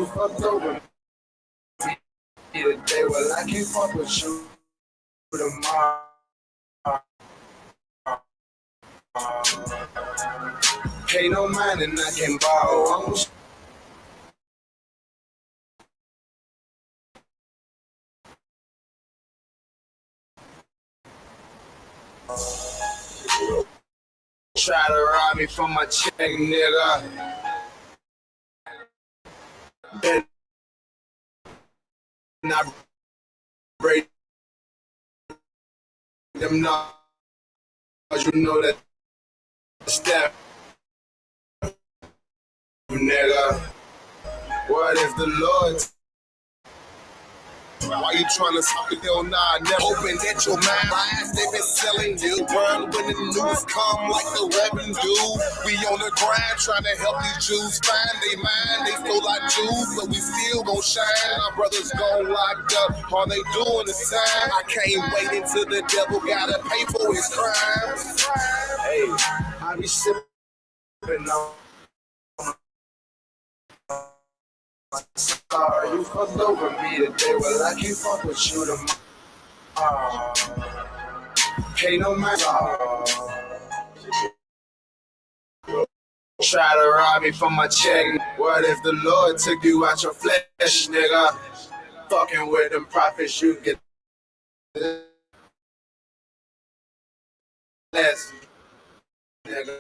you fucked over me today. Well, I can't fuck with you tomorrow. Pay no mind and I can borrow. I'm try to rob me from my check, nigga. Better not break them knobs. You know that step, nigga. What if the Lord? Why you trying to stop it, yo? Nah, never. Hoping that your mind lies, they been selling you. Run when the news come like the revenue. We on the grind trying to help these Jews find they mind. They feel like Jews, but we still gon' shine. Our brothers gon' locked up, all they doing is time. I can't wait until the devil gotta pay for his crimes. Hey, I be sipping on. Sorry, you fucked over me today. Well, I can't fuck with you tomorrow. Pay no mind. Try to rob me from my check. What if the Lord took you out your flesh, nigga? Fucking with them prophets, you get less, nigga.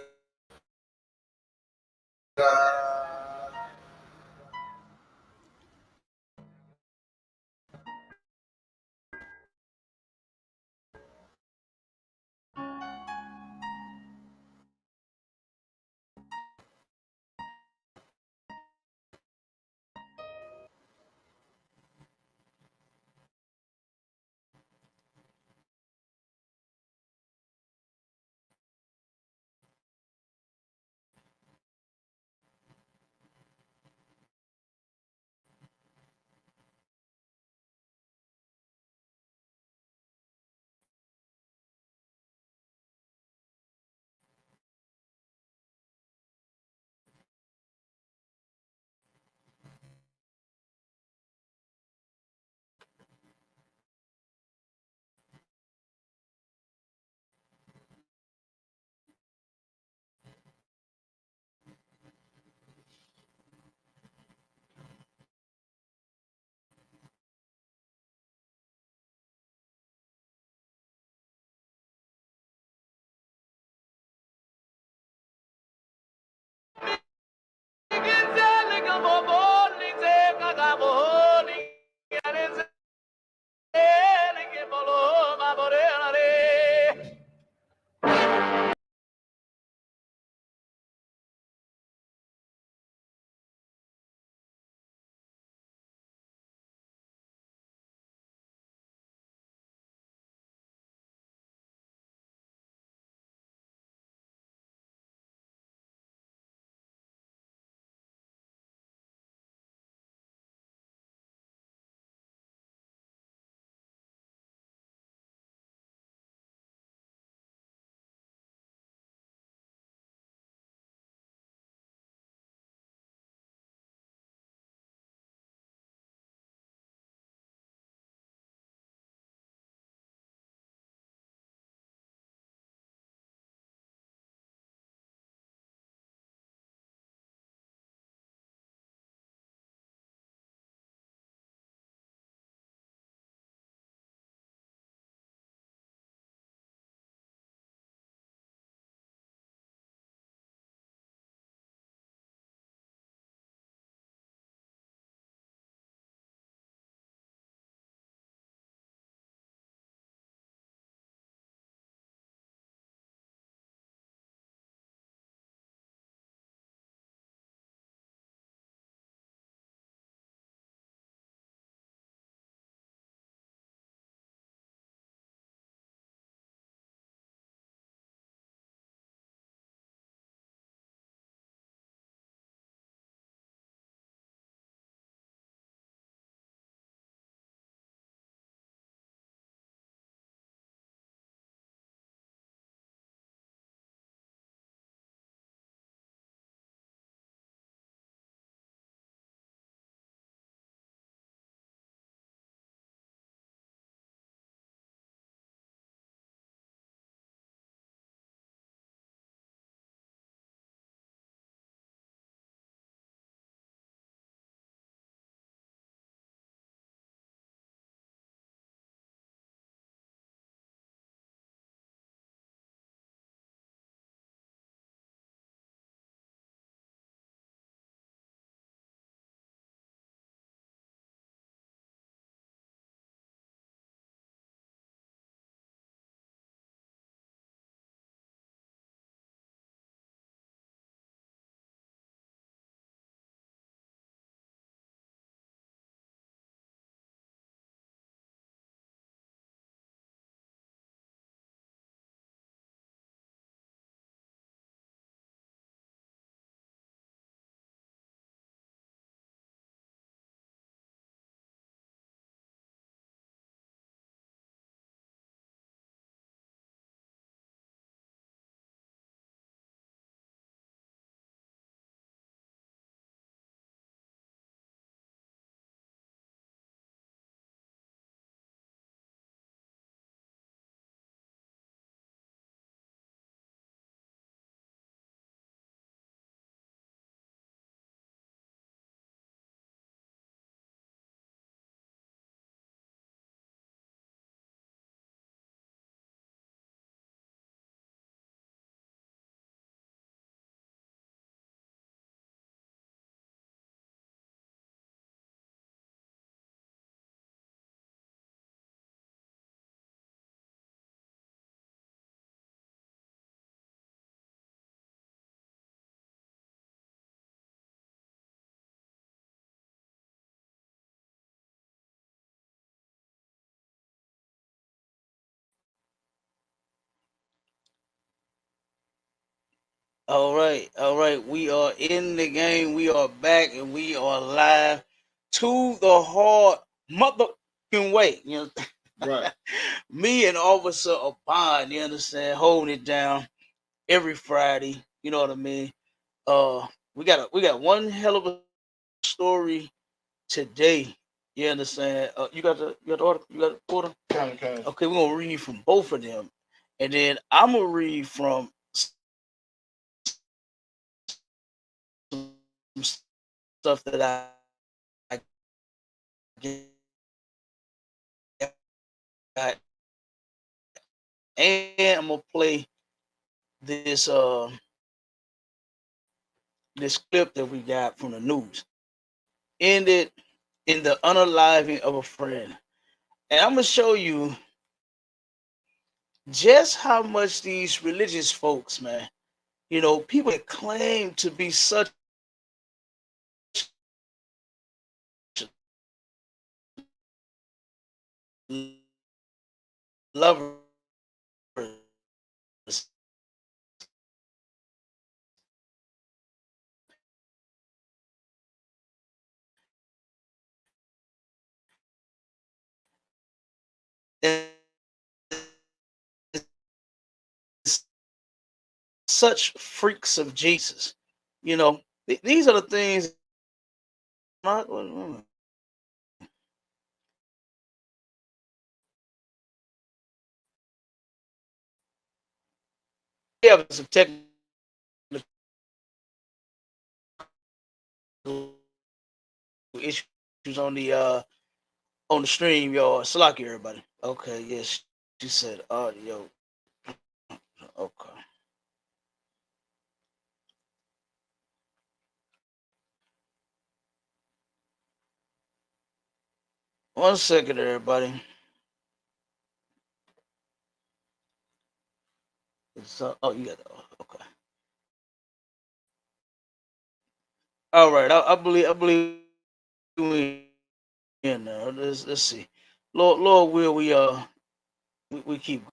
All right, all right. We are in the game. We are back, and we are live to the hard motherfucking way. You know, Right. me and Officer Abond, you understand, holding it down every Friday. You know what I mean? We got one hell of a story today. You understand? You got the order, you got the order. Kind. Okay, we're gonna read from both of them, and then I'm gonna read from some stuff that I got, and I'm gonna play this this clip that we got from the news. Ended in the unaliving of a friend, and I'm gonna show you just how much these religious folks, man, people that claim to be such lovers and such freaks of Jesus. These are the things. We have some technical issues on the stream, y'all. Slack everybody. Okay, yes, she said audio. Okay. 1 second, everybody. Oh, you got it. Okay. All right. I believe we in there. Let's see. Lord will we keep.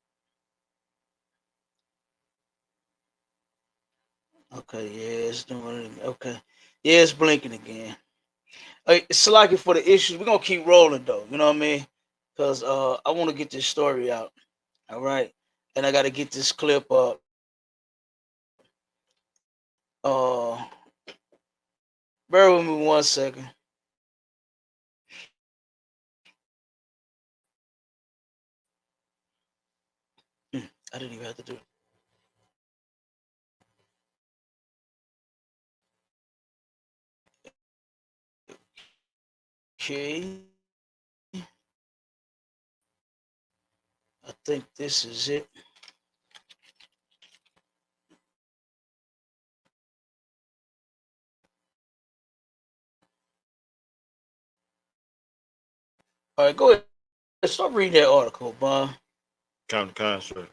Okay. Yeah, it's doing it. Okay. Yeah, it's blinking again. It's lucky for the issues. We're gonna keep rolling though. You know what I mean? Cause I want to get this story out. All right. And I got to get this clip up. Uh, bear with me 1 second. I didn't even have to do it. Okay. I think this is it. All right, go ahead. Start reading that article, Bob. Counter construct.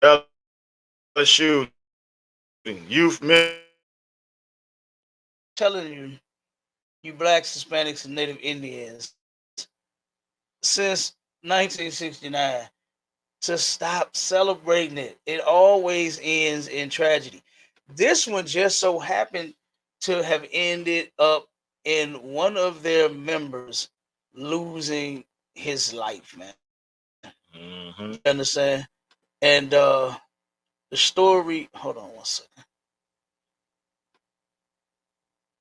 Dallas shooting. Youth Telling you blacks, Hispanics, and Native Indians since 1969 to stop celebrating it. It always ends in tragedy. This one just so happened to have ended up in one of their members losing his life, man. You understand? And the story, hold on 1 second.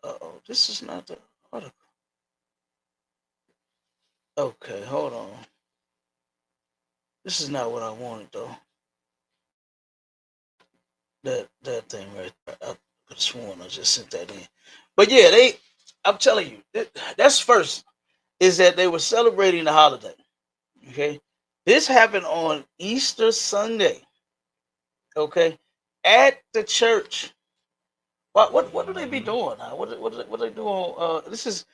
Oh, this is not the article. Okay, hold on. This is not what I wanted though. That thing right there. I could have sworn I just sent that in. But yeah, I'm telling you, that's first is that they were celebrating the holiday. Okay. This happened on Easter Sunday. Okay. At the church. What do they be doing now? What they doing? This is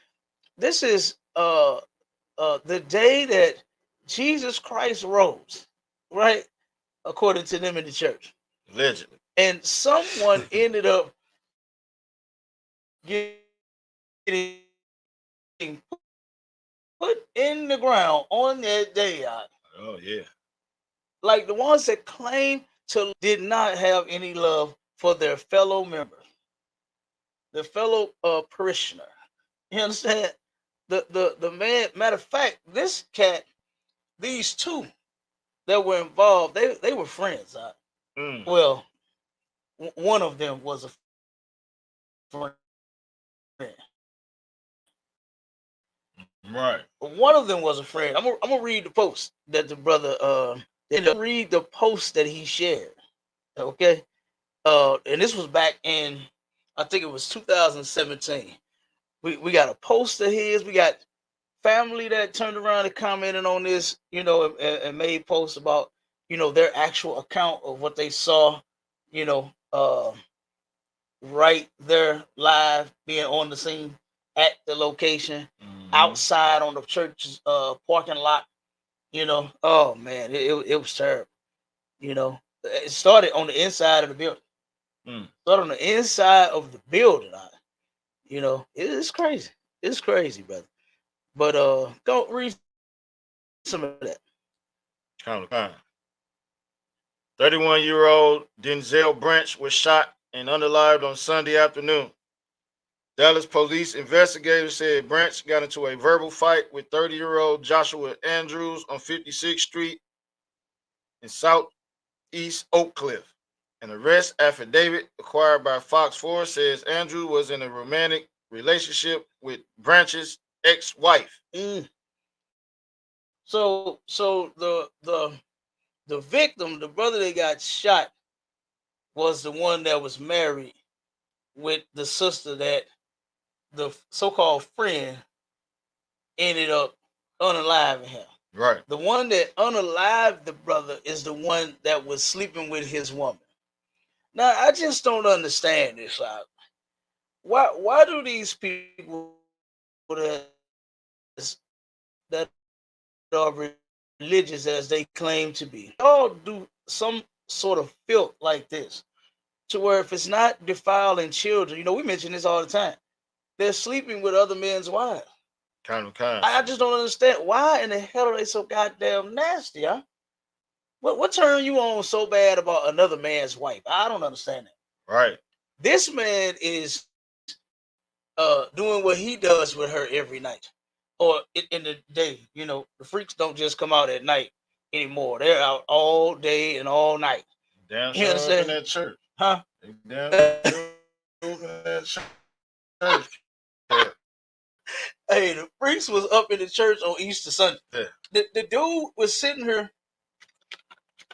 the day that Jesus Christ rose, right? According to them in the church. allegedly. And someone ended up getting put in the ground on that day. Oh yeah. Like the ones that claim to did not have any love for their fellow member, their fellow parishioner. You understand? The man. Matter of fact, this cat, these two that were involved, they were friends. Well, one of them was a friend. Right. One of them was a friend. I'm gonna read the post that the brother read the post that he shared. Okay. And this was back in, I think it was 2017. We got a post of his. We got family that turned around and commented on this, and made posts about, their actual account of what they saw, you know, right there live, being on the scene at the location, outside on the church's parking lot. Oh man, it was terrible. It started on the inside of the building. Started on the inside of the building. It's crazy. It's crazy, brother. But go read some of that. Kind of. 31-year-old Denzel Branch was shot and unalived on Sunday afternoon. Dallas police investigators said Branch got into a verbal fight with 30-year-old Joshua Andrews on 56th Street in Southeast Oak Cliff. An arrest affidavit acquired by Fox 4 says Andrew was in a romantic relationship with Branch's ex-wife. So the victim, the brother that got shot, was the one that was married with the sister that the so-called friend ended up unaliving him. Right. The one that unalived the brother is the one that was sleeping with his woman. Now, I just don't understand this. Why do these people that are religious as they claim to be all do some sort of filth like this, to where if it's not defiling children, we mention this all the time, they're sleeping with other men's wives. Kind of. I just don't understand why in the hell are they so goddamn nasty, huh? What turn you on so bad about another man's wife? I don't understand that. Right. This man is doing what he does with her every night, or in the day. The freaks don't just come out at night anymore. They're out all day and all night. Damn sure up in that church. Huh? Damn sure up in that church. Hey, the freaks was up in the church on Easter Sunday. Yeah. The dude was sitting here.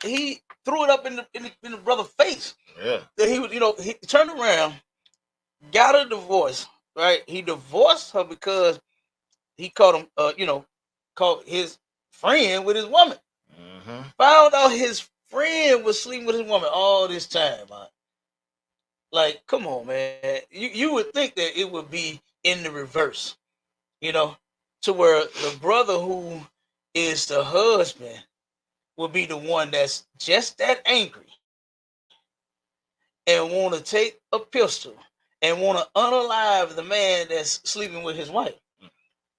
He threw it up in the brother's face. Yeah. That he was, he turned around, got a divorce. Right? He divorced her because he caught him. Caught his friend with his woman. Found out his friend was sleeping with his woman all this time. Man. Like, come on, man. You would think that it would be in the reverse. To where the brother who is the husband will be the one that's just that angry and want to take a pistol and want to unalive the man that's sleeping with his wife.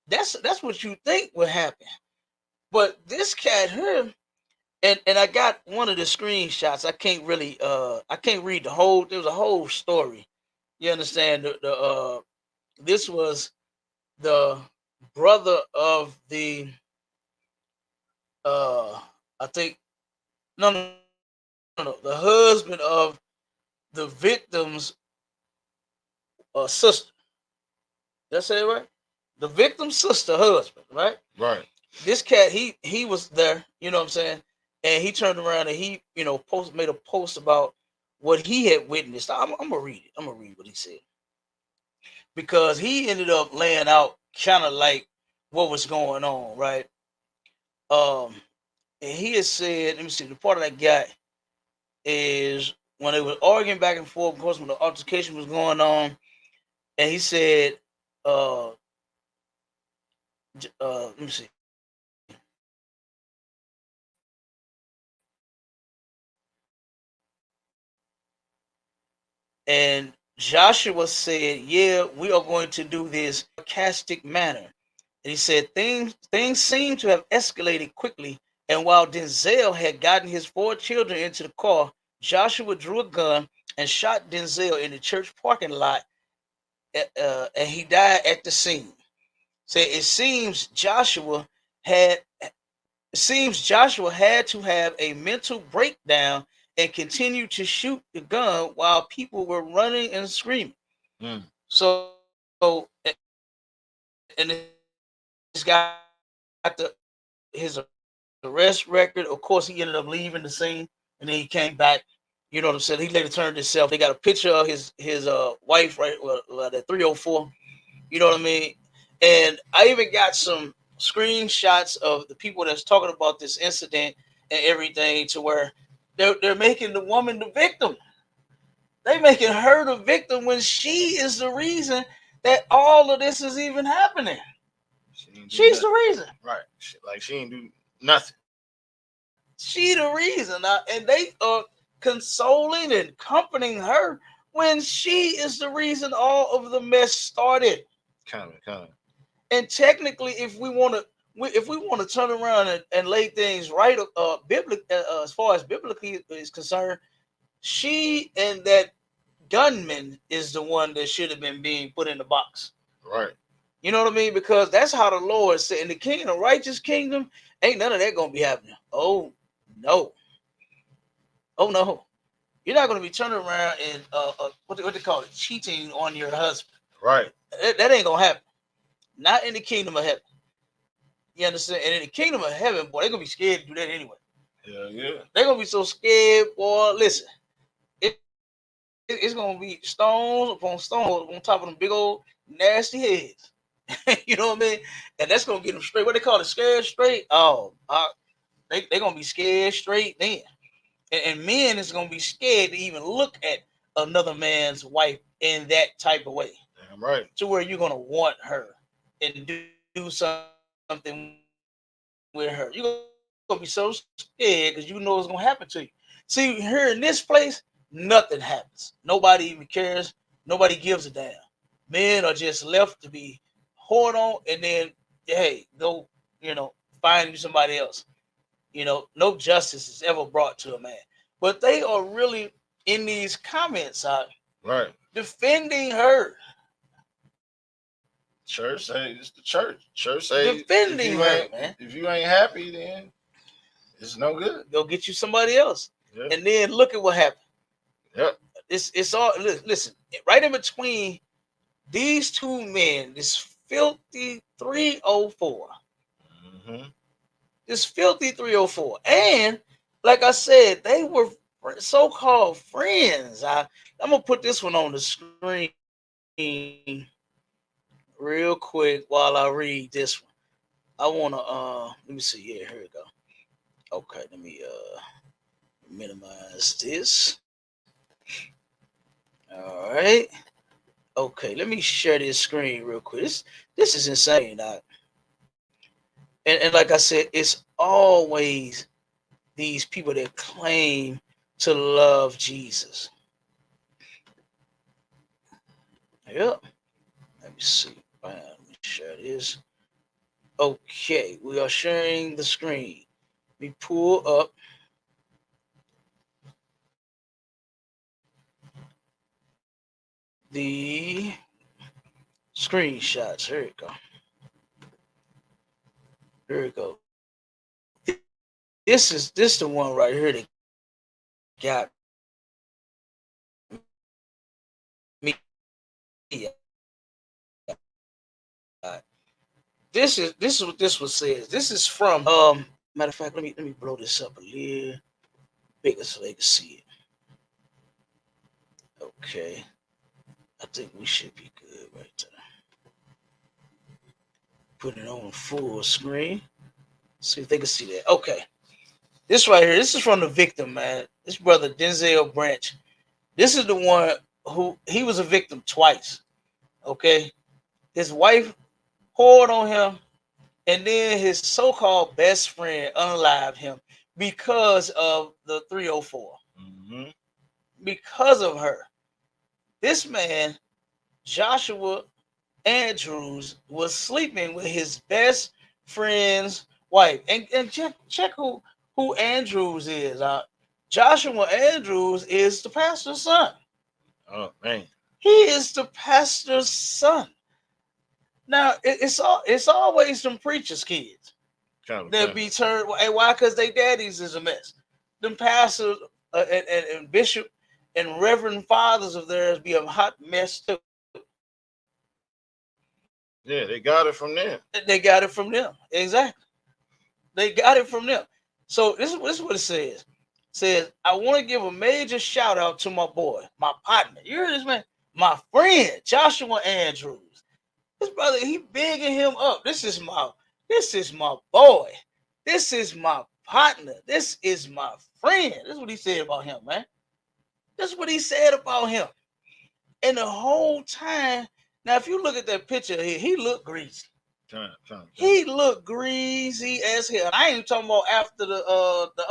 That's what you think would happen. But this cat here, and I got one of the screenshots. I can't really I can't read the whole. There was a whole story. You understand? This was the brother of the I think no, the husband of the victim's sister. Did I say it right? The victim's sister husband, right? Right. This cat, he was there, you know what I'm saying? And he turned around and he, made a post about what he had witnessed. I'm gonna read it. I'm gonna read what he said. Because he ended up laying out kind of like what was going on, right? And he has said, let me see, the part that I got is when they were arguing back and forth, of course, when the altercation was going on, and he said, let me see. And Joshua said, yeah, we are going to do this sarcastic manner. And he said things seemed to have escalated quickly. And while Denzel had gotten his 4 children into the car, Joshua drew a gun and shot Denzel in the church parking lot, and he died at the scene. So it seems Joshua had to have a mental breakdown and continue to shoot the gun while people were running and screaming. Mm. So and this guy got his arrest record. Of course, he ended up leaving the scene, and then he came back. You know what I'm saying? He later turned himself. They got a picture of his wife, right? Well, the 304. You know what I mean? And I even got some screenshots of the people that's talking about this incident and everything, to where they're making the woman the victim. They making her the victim when she is the reason that all of this is even happening. She's the reason. Right. She ain't do nothing. She the reason. And they are consoling and comforting her when she is the reason all of the mess started. Coming. And technically, if we want to turn around and lay things right, as far as biblically is concerned, she and that gunman is the one that should have been being put in the box. Right. You know what I mean? Because that's how the Lord said, in the kingdom, righteous kingdom, ain't none of that gonna be happening. Oh no. You're not gonna be turning around and what they call it, cheating on your husband. Right. That ain't gonna happen. Not in the kingdom of heaven. You understand? And in the kingdom of heaven, boy, they're gonna be scared to do that anyway. Yeah. They're gonna be so scared, boy. Listen, it's gonna be stones upon stones on top of them big old nasty heads. You know what I mean? And that's gonna get them straight. What they call it, scared straight. Oh, they're gonna be scared straight then. And men is gonna be scared to even look at another man's wife in that type of way. Damn right. To where you're gonna want her and do something with her. You're gonna be so scared because you know what's gonna happen to you. See, here in this place, nothing happens. Nobody even cares. Nobody gives a damn. Men are just left to be whored on, and then hey, go, find you somebody else. No justice is ever brought to a man. But they are really in these comments right, defending her. Church say it's the church. Church say defending her, man. If you ain't happy, then it's no good. Go get you somebody else. Yeah. And then look at what happened. Yep. It's all, listen, right in between these two men, this filthy 304. Mm-hmm. This filthy 304. And like I said, they were so-called friends. I'm gonna put this one on the screen real quick while I read this one. I wanna let me see. Yeah, here we go. Okay, let me minimize this. All right. Okay, let me share this screen real quick. This is insane. And like I said, it's always these people that claim to love Jesus. Yep. Let me see. Let me share this. Okay, we are sharing the screen. Let me pull up the screenshots. Here we go. Here we go. This is the one right here that got me. This is what this one says. This is from matter of fact, let me blow this up a little bigger so they can see it. Okay. I think we should be good right there. Put it on full screen. See if they can see that. Okay. This right here, this is from the victim, man. This brother Denzel Branch. This is the one who he was a victim twice. Okay. His wife whored on him, and then his so-called best friend unalived him because of the 304. Mm-hmm. Because of her. This man, Joshua, Andrews was sleeping with his best friend's wife. And check who Andrews is. Joshua Andrews is the pastor's son. Oh man. He is the pastor's son. Now it's always some preachers' kids that be turned. Hey, why? Because they daddies is a mess. Them pastors and bishop and reverend fathers of theirs be a hot mess too. Yeah, they got it from them. They got it from them. Exactly. They got it from them. So this is what it says. It says, I want to give a major shout out to my boy, my partner. You hear this, man? My friend, Joshua Andrews. His brother, he bigging him up. This is my boy. This is my partner. This is my friend. This is what he said about him, man. This is what he said about him. And the whole time, now if you look at that picture here, he looked greasy. He looked greasy as hell. I ain't talking about after the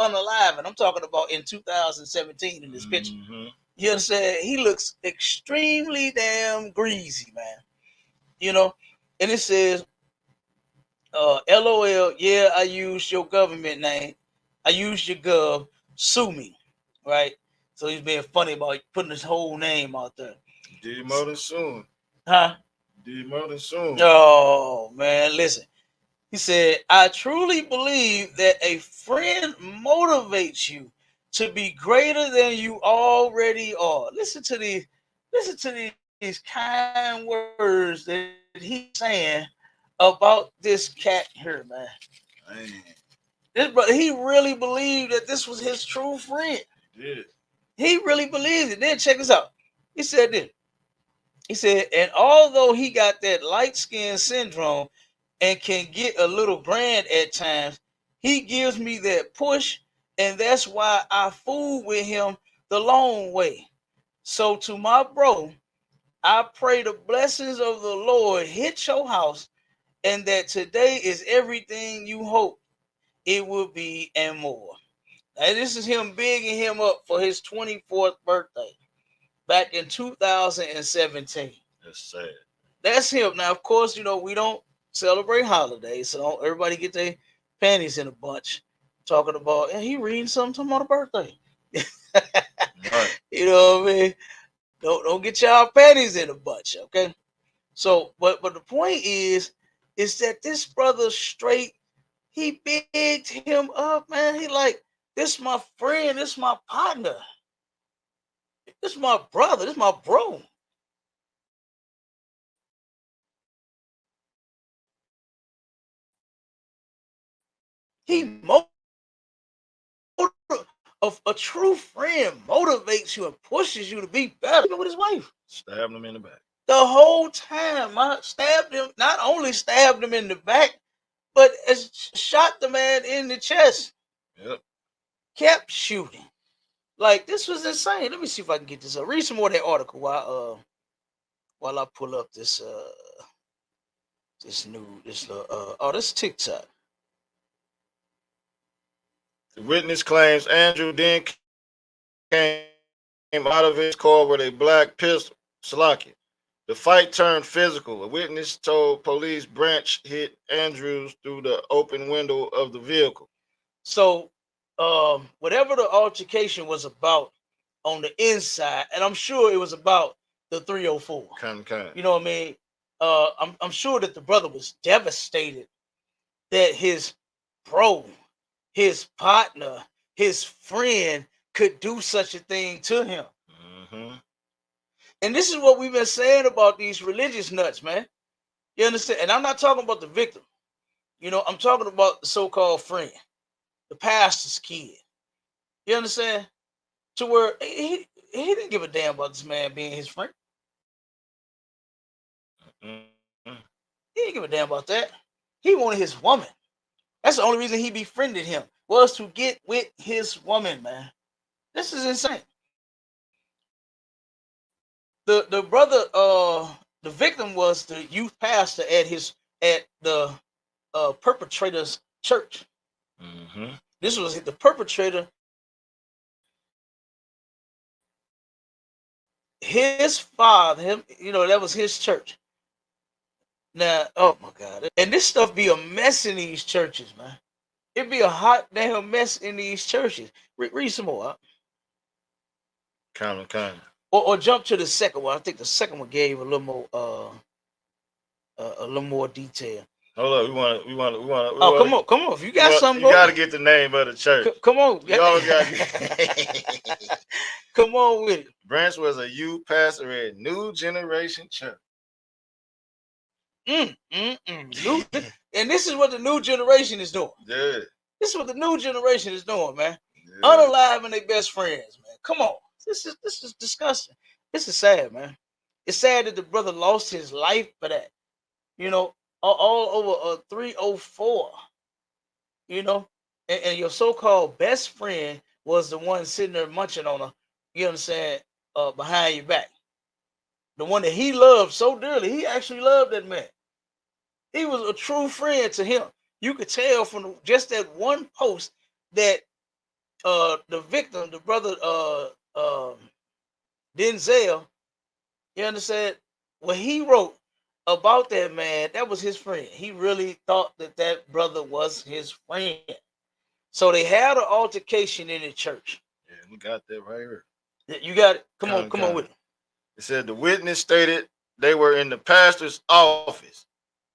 unaliving. I'm talking about in 2017 in this picture. You understand? He looks extremely damn greasy, man. You know, and it says, LOL, yeah, I used your government name. I used your gov, sue me. Right? So he's being funny about putting his whole name out there. Did more than soon. Huh? Did more than soon. Oh, man, listen. He said, I truly believe that a friend motivates you to be greater than you already are. Listen to these kind words that he's saying about this cat here, man. This brother, he really believed that this was his true friend. He really believed it. Then check this out. He said this. He said, and although he got that light skin syndrome and can get a little grand at times, he gives me that push, and that's why I fool with him the long way. So to my bro, I pray the blessings of the Lord hit your house, and that today is everything you hope it will be and more. Now, this is him bigging him up for his 24th birthday back in 2017. That's sad. That's him. Now, of course, you know, we don't celebrate holidays, so don't everybody get their panties in a bunch talking about, and he reading something about a birthday. Right. You know what I mean? Don't get y'all panties in a bunch, okay? So, but the point is that this brother straight, he bigged him up, man. He like, this my friend, this my partner, this my brother, this my bro. He a true friend motivates you and pushes you to be better with his wife. Stabbed him in the back. The whole time, I stabbed him, not only stabbed him in the back, but shot the man in the chest. Yep. Kept shooting. Like, this was insane. Let me see if I can get this up. Read some more of that article while I pull up this this TikTok. The witness claims Andrew then came out of his car with a black pistol. Salaki. The fight turned physical. A witness told police Branch hit Andrews through the open window of the vehicle. So, whatever the altercation was about on the inside, and I'm sure it was about the 304. You know what I mean? I'm sure that the brother was devastated that his bro, his partner, his friend could do such a thing to him. And this is what we've been saying about these religious nuts, man. You understand? And I'm not talking about the victim. You know, I'm talking about the so-called friend, the pastor's kid. You understand? To where he didn't give a damn about this man being his friend. He didn't give a damn about that. He wanted his woman. That's the only reason he befriended him, was to get with his woman, man. This is insane. The brother, the victim was the youth pastor at the perpetrator's church. This was the perpetrator. His father, that was his church. Now, oh my God. And this stuff be a mess in these churches, man. It be a hot damn mess in these churches. Read some more. Kind of. Or jump to the second one. I think the second one gave a little more detail. Hold up, we want. Oh, come on. If you got something, you got to get the name of the church. Come on. You always got to Come on with it. Branch was a youth pastor at New Generation Church. And this is what the new generation is doing. Yeah. This is what the new generation is doing, man. Yeah. Unaliving their best friends, man. Come on. This is disgusting. This is sad, man. It's sad that the brother lost his life for that. You know, all over 304. You know, and your so-called best friend was the one sitting there munching on her, you understand, behind your back. The one that he loved so dearly. He actually loved that man. He was a true friend to him. You could tell from just that one post that the victim, the brother Denzel, you understand, what he wrote about that man, that was his friend. He really thought that brother was his friend. So they had an altercation in the church. Yeah, we got that right here. You got it. Come on with it. It said the witness stated they were in the pastor's office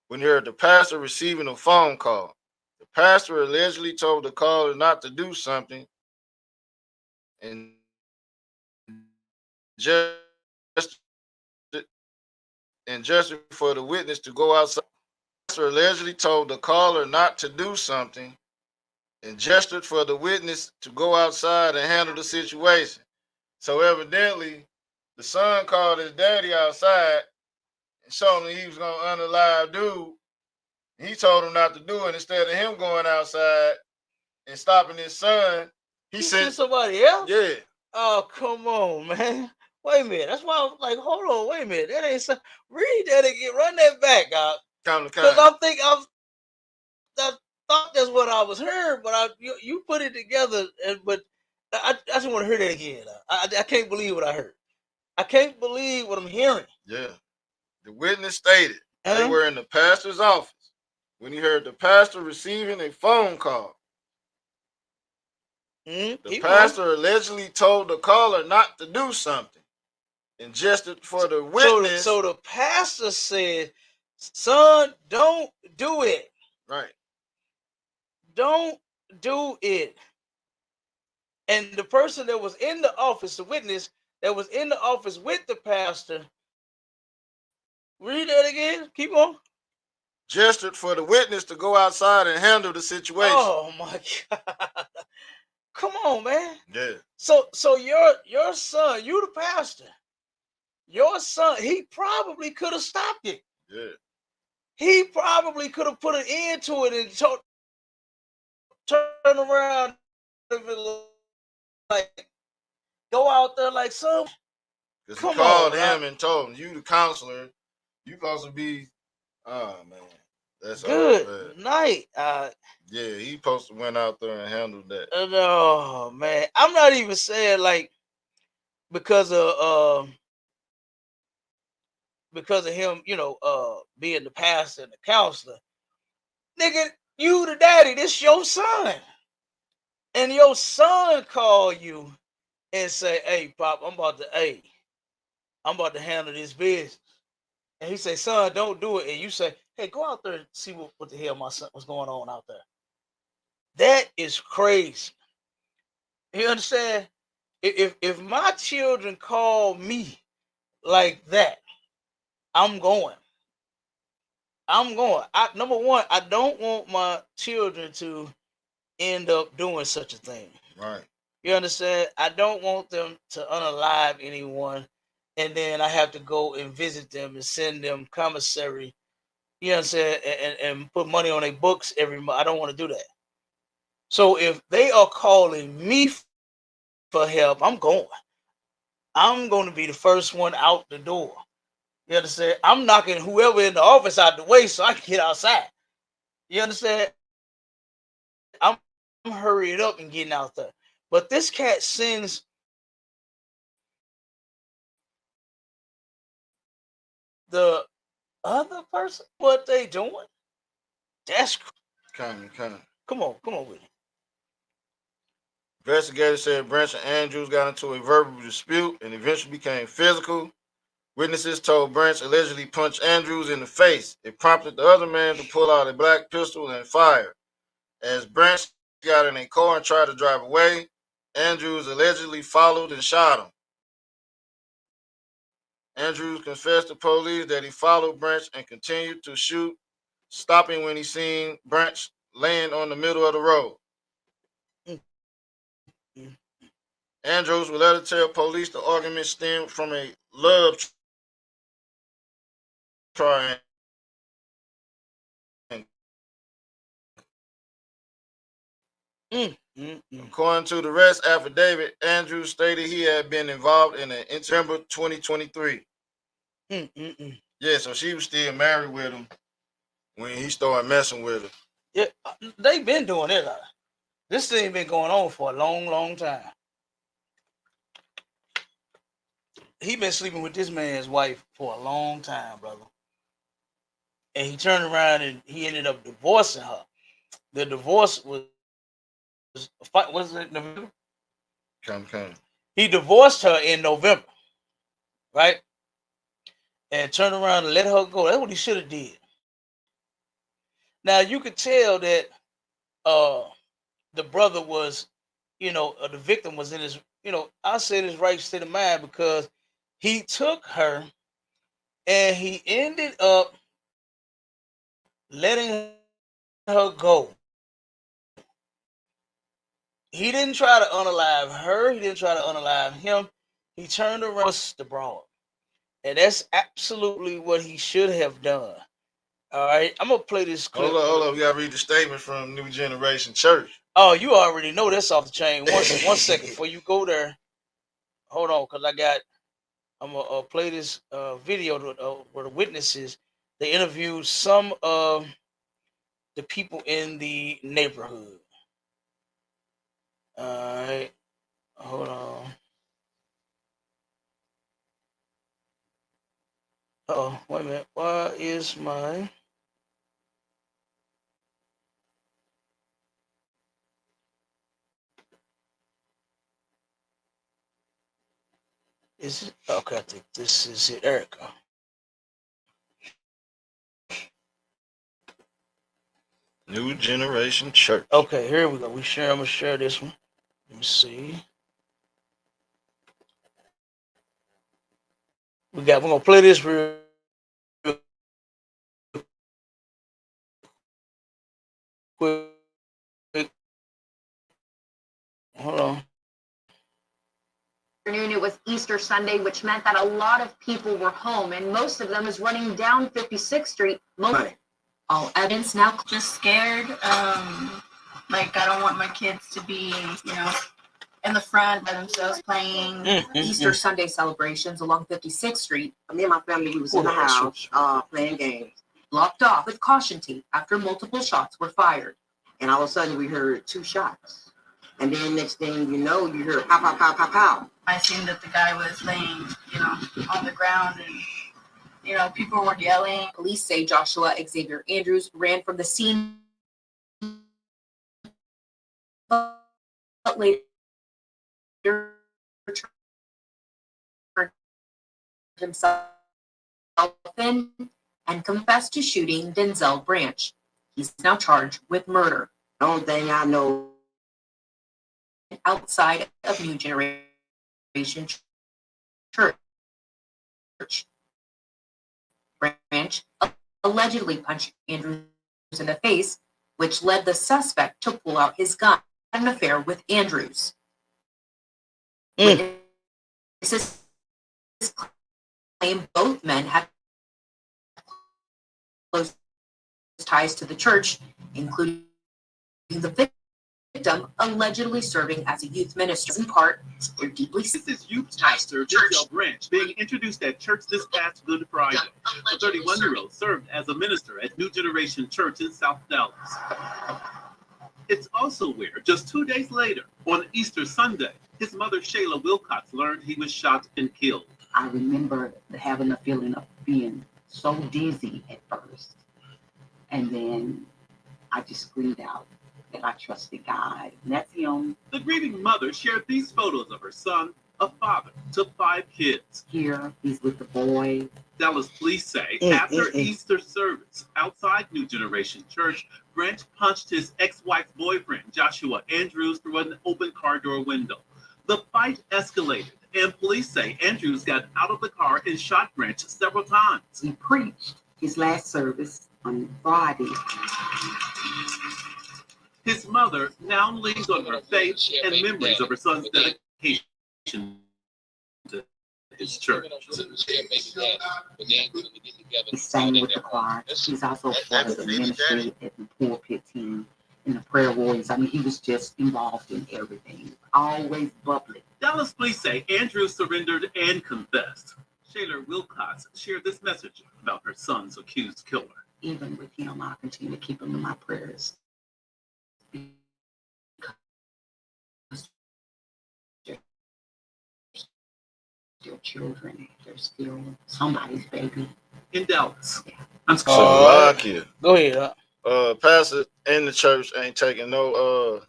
when he heard the pastor receiving a phone call. The pastor allegedly told the caller not to do something and just for the witness to go outside. The pastor allegedly told the caller not to do something and gestured for the witness to go outside and handle the situation. So evidently, the son called his daddy outside and showed him he was going to unalive dude. He told him not to do it. Instead of him going outside and stopping his son, he sent somebody else? Yeah. Oh, come on, man. Wait a minute. That's why I was like, hold on, wait a minute. That ain't so. Read that again. Run that back, God. Because I thought that's what I was hearing, but you put it together, but I just want to hear that again. I can't believe what I heard. I can't believe what I'm hearing. Yeah. The witness stated they were in the pastor's office when he heard the pastor receiving a phone call. The pastor allegedly told the caller not to do something and gestured for the witness. So the pastor said, son, don't do it. Right. Don't do it. And the person that was in the office, the witness that was in the office with the pastor, read that again. Keep on. Gestured for the witness to go outside and handle the situation. Oh my God. Come on, man. Yeah. So your son, you the pastor, your son, he probably could have stopped it. Yeah. He probably could have put an end to it and turn around and like go out there like some. Because he called him and told him, you the counselor, you supposed to be, oh man. That's good night. Yeah, he supposed to went out there and handled that. No, man. I'm not even saying like because of him, you know, being the pastor and the counselor. Nigga, you the daddy, this your son. And your son call you and say, hey, Pop, I'm about to handle this business. And he say, son, don't do it. And you say, hey, go out there and see what the hell my son, what's going on out there. That is crazy. You understand? If my children call me like that, I'm going. Number one, I don't want my children to end up doing such a thing. Right. You understand? I don't want them to unalive anyone, and then I have to go and visit them and send them commissary. You understand? And put money on their books every month. I don't want to do that. So if they are calling me for help, I'm going. I'm going to be the first one out the door. You understand? I'm knocking whoever in the office out the way so I can get outside. You understand? I'm hurrying up and getting out there. But this cat sends the other person what they doing? That's Kind. come on with it. Investigators said Branch and Andrews got into a verbal dispute and eventually became physical. Witnesses told Branch allegedly punched Andrews in the face. It prompted the other man to pull out a black pistol and fire. As Branch got in a car and tried to drive away, Andrews allegedly followed and shot him. Andrews confessed to police that he followed Branch and continued to shoot, stopping when he seen Branch laying on the middle of the road. Mm. Andrews would later tell police the argument stemmed from a love triangle. According to the arrest affidavit, Andrews stated he had been involved in an September 2023. Yeah, so she was still married with him when he started messing with her. Yeah, they've been doing it. This thing been going on for a long time. He been sleeping with this man's wife for a long time, brother. And he turned around and he ended up divorcing her. The divorce was it November? Come. He divorced her in November, right? And turned around and let her go. That's what he should have did. Now you could tell that the brother was, the victim was in his, I said his right state of mind because he took her and he ended up letting her go. He didn't try to unalive her. He didn't try to unalive him. He turned around the broad. And that's absolutely what he should have done. All right, I'm gonna play this clip. Hold up. We gotta read the statement from New Generation Church. Oh, you already know that's off the chain. One second before you go there. Hold on, cause I'm gonna play this video where the witnesses they interviewed some of the people in the neighborhood. All right, hold on. Oh, wait a minute. Why is my Is it okay? I think this is it, Erica. New Generation Church. Okay, here we go. I'm gonna share this one. Let me see. We're gonna play this real quick. Hold on. It was Easter Sunday, which meant that a lot of people were home, and most of them is running down 56th Street. All evidence now. Just scared. Like I don't want my kids to be, in the front by themselves playing. Easter Sunday celebrations along 56th Street. Me and my family, we was in the house playing games. Blocked off with caution tape after multiple shots were fired. And all of a sudden we heard 2 shots. And then next thing you know, you heard pow, pow, pow, pow, pow. I seen that the guy was laying, on the ground and, people were yelling. Police say Joshua Xavier Andrews ran from the scene, but later turned himself in and confessed to shooting Denzel Branch. He's now charged with murder. The only thing I know, outside of New Generation Church. Branch allegedly punched Andrews in the face, which led the suspect to pull out his gun. Had an affair with Andrews. Witnesses claim both men had close ties to the church, including the victim allegedly serving as a youth minister. In part, were deeply. This is youth pastor Denzel Branch being introduced at church this past Good Friday. The 31-year-old served as a minister at New Generation Church in South Dallas. It's also where, just 2 days later, on Easter Sunday, his mother Shayla Wilcox learned he was shot and killed. I remember having a feeling of being so dizzy at first. And then I just screamed out that I trusted God. And that's him. The grieving mother shared these photos of her son, a father to 5 kids. Here, he's with the boy. Dallas police say after Easter service outside New Generation Church, Branch punched his ex-wife's boyfriend, Joshua Andrews, through an open car door window. The fight escalated, and police say Andrews got out of the car and shot Branch several times. He preached his last service on Friday. His mother now leans on her faith and memories of her son's dedication to his church. He sang with the choir. He's also part of the ministry at the pulpit team in the prayer warriors. I mean, he was just involved in everything. Always bubbly. Dallas police say Andrew surrendered and confessed. Shayla Wilcox shared this message about her son's accused killer. Even with him, I continue to keep him in my prayers. Still children. They're still somebody's baby. In Dallas. Yeah. I'm Slovakia. Go ahead. Pastor in the church ain't taking no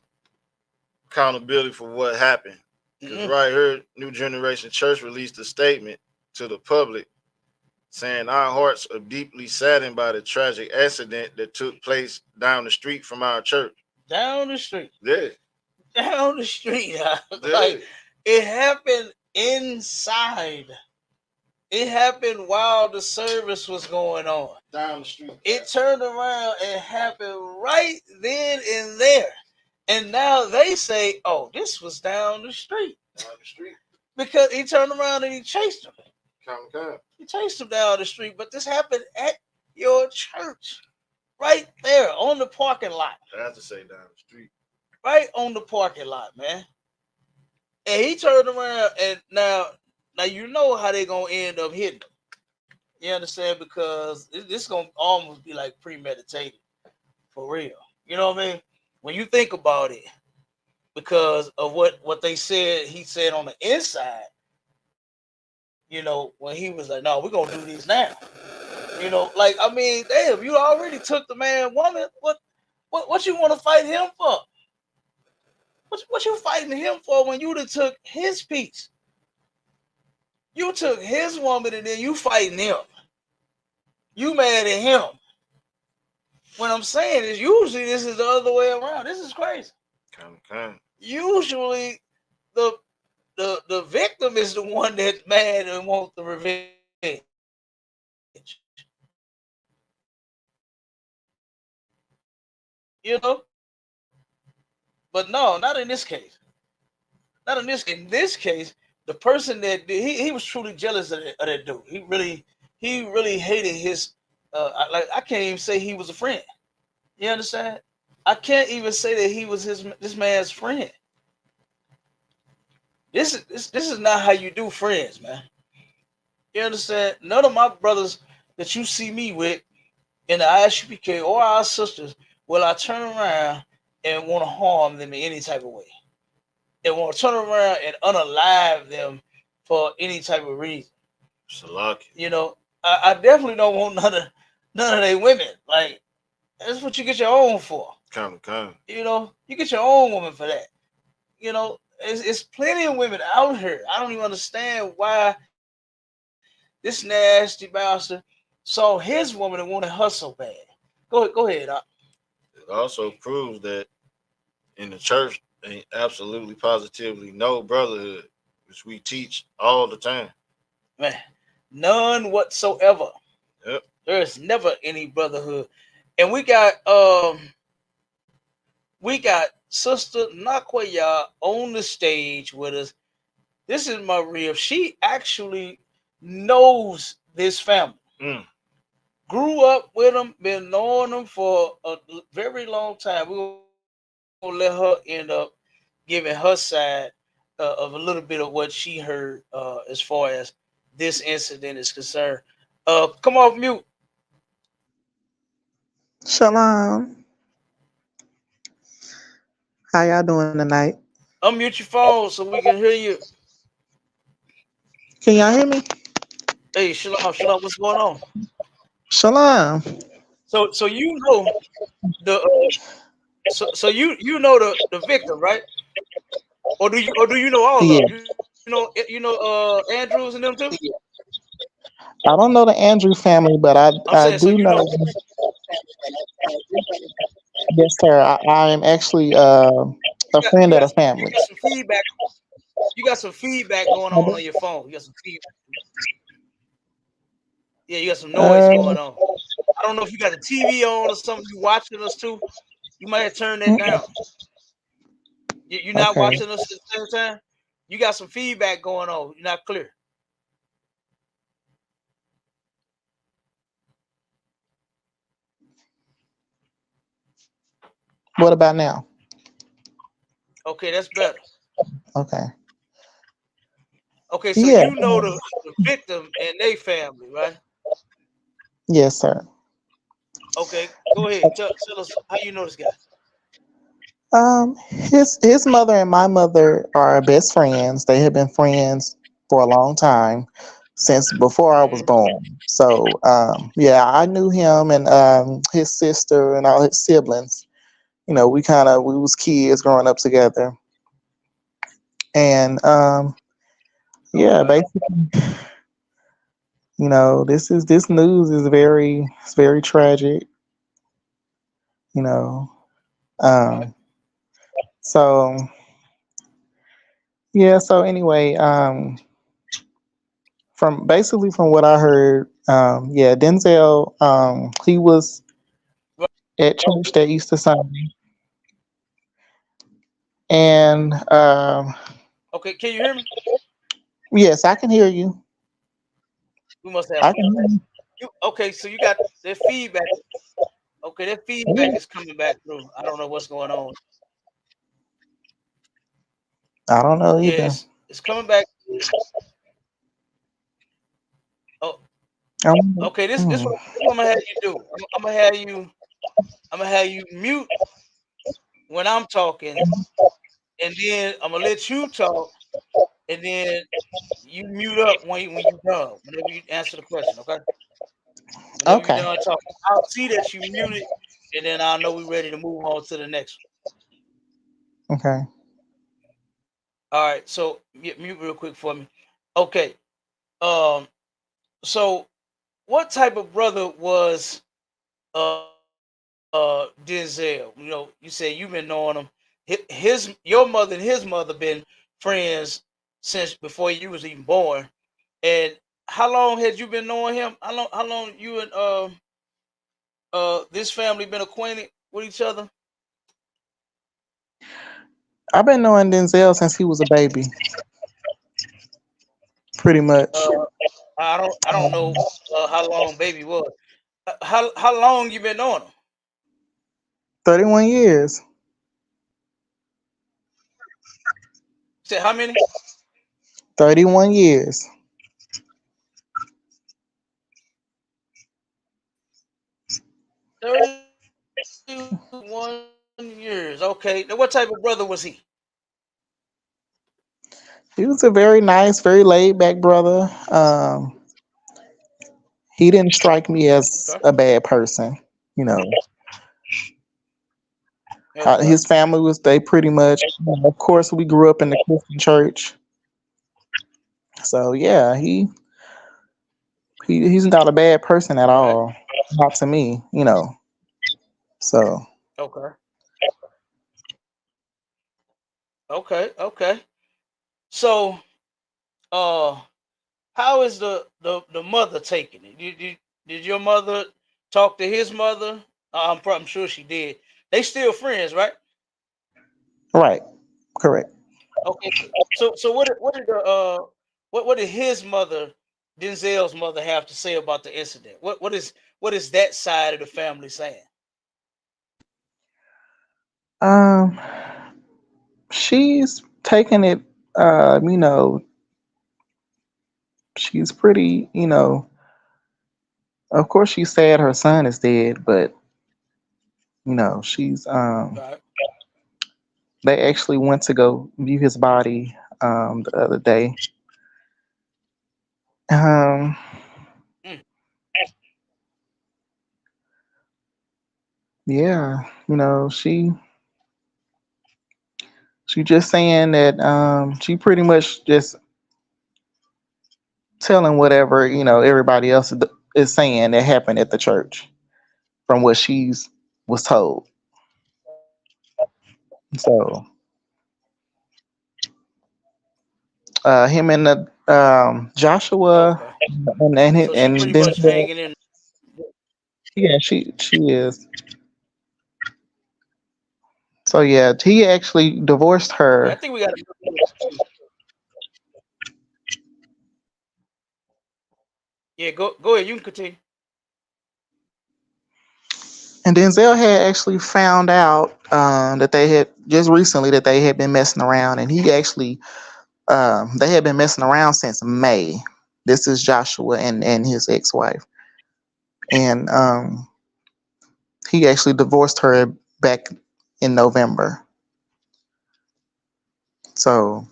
accountability for what happened. Because right here, New Generation Church released a statement to the public saying our hearts are deeply saddened by the tragic accident that took place down the street from our church. Down the street. Yeah. Down the street. Yeah. Like, it happened inside. It happened while the service was going on. Down the street. It turned around and happened right then and there. And now they say, oh, this was down the street. Down the street. Because he turned around and he chased him. Come. He chased him down the street. But this happened at your church. Right there on the parking lot. I have to say down the street. Right on the parking lot, man. And he turned around and now you know how they gonna end up hitting him. You understand? Because this gonna almost be like premeditated. For real. You know what I mean? When you think about it, because of what they said, he said on the inside, you know, when he was like, no, we're gonna do this now. You know, like, I mean, damn, you already took the man, woman. What you want to fight him for? What you fighting him for when you done took his piece? You took his woman and then you fighting him. You mad at him. What I'm saying is usually this is the other way around. This is crazy. Come. Usually the victim is the one that's mad and wants the revenge. You know? But no, not in this case. Not in this case. In this case, the person that he was truly jealous of that dude. He really hated his I can't even say he was a friend. You understand? I can't even say that he was this man's friend. This is not how you do friends, man. You understand? None of my brothers that you see me with in the ISUPK or our sisters will I turn around and want to harm them in any type of way. And want to turn around and unalive them for any type of reason. Slovakia. You know, I definitely don't want none of their women. Like, that's what you get your own for. Come. You know, you get your own woman for that. You know, it's plenty of women out here. I don't even understand why this nasty bastard saw his woman and wanted her so bad. Go ahead. It also proves that in the church ain't absolutely positively no brotherhood, which we teach all the time. Man, none whatsoever. Yep. There's never any brotherhood. And we got Sister Nakwaya on the stage with us. This is Maria. She actually knows this family. Grew up with them, been knowing them for a very long time. We're gonna let her end up giving her side of a little bit of what she heard as far as this incident is concerned. Come off mute. Shalom. How y'all doing tonight? Unmute your phone so we can hear you. Can y'all hear me? Hey, shalom, what's going on? Shalom. So you know the so you know the victim, right? Or do you know all Yeah. of them? You know Andrews and them too? I don't know the Andrew family, but I'm I saying so do you know know. Yes, sir. I am actually a friend you of got the family. some feedback. You got some feedback going on your phone. You got some feedback. Yeah, you got some noise Uh, going on. I don't know if you got the TV on or something. You watching us too? You might have turned that down. You're not okay. watching us at the same time. You got some feedback going on. You're not clear. What about now? Okay, that's better. Okay. Okay, so Yeah. you know the victim and their family, right? Yes, sir. Okay, go ahead. Tell us how you know this guy. His mother and my mother are best friends. They have been friends for a long time, since before I was Mm-hmm. born. So, yeah, I knew him and his sister and all his siblings. You know, we was kids growing up together, and yeah, Okay. basically, you know, this news is it's very tragic. You know, Right. um, so yeah. So anyway, from what I heard, yeah, Denzel, he was Right. at church that Easter Sunday, and Okay, can you hear me? yes, I can hear you. We must have I can hear you. okay, so you got that feedback. Okay, that feedback is coming back through. I don't know what's going on. I don't know Yeah, either. it's coming back. Oh, okay. This Hmm. what I'm gonna have you do. I'm gonna have you mute when I'm talking, and then I'm gonna let you talk, and then you mute up when you done. Whenever you answer the question, okay? Whenever you're Okay. done talking, I'll see that you muted, and then I'll know we're ready to move on to the next Okay. one. All right. So mute real quick for me. Okay. Um. So what type of brother was uh Denzel? You know, you say you've been knowing him. Your mother and his mother been friends since before you was even born. And how long had you been knowing him? How long you and this family been acquainted with each other? I've been knowing Denzel since he was a baby, pretty much. Uh I don't know how long baby was. How long you been knowing him? 31 years. You said how many? 31 years. 31 years. Okay. Now what type of brother was he? He was a very nice, very laid back brother. He didn't strike me as Okay. a bad person. You know, Okay. his family was, they pretty much, of course, we grew up in the Christian church. So yeah, he's not a bad person at All right. all. Not to me, you know. So Okay. Okay. Okay. So uh how is the mother taking it? Did your mother talk to his mother? I'm sure she did. They still friends, right? right, correct. Okay. So what did the what did his mother, Denzel's mother, have to say about the incident? What is that side of the family saying? Um, she's taking it. You know, she's pretty. You know, of course, she's sad her son is dead, but you know, she's Right. they actually went to go view his body the other day. Um, Mm, yeah, she just saying that she pretty much just telling whatever everybody else is saying that happened at the church from what she's was told. So him and the Joshua Okay. and So she and pretty much Denzel, hanging in. yeah, she is. So yeah, he actually divorced Okay, I her, think we got to. Yeah, go ahead. You can continue. and Denzel had actually found out that they had just recently that they had been messing around, and he actually they had been messing around since May. This is Joshua and his ex-wife, and he actually divorced her back in November. So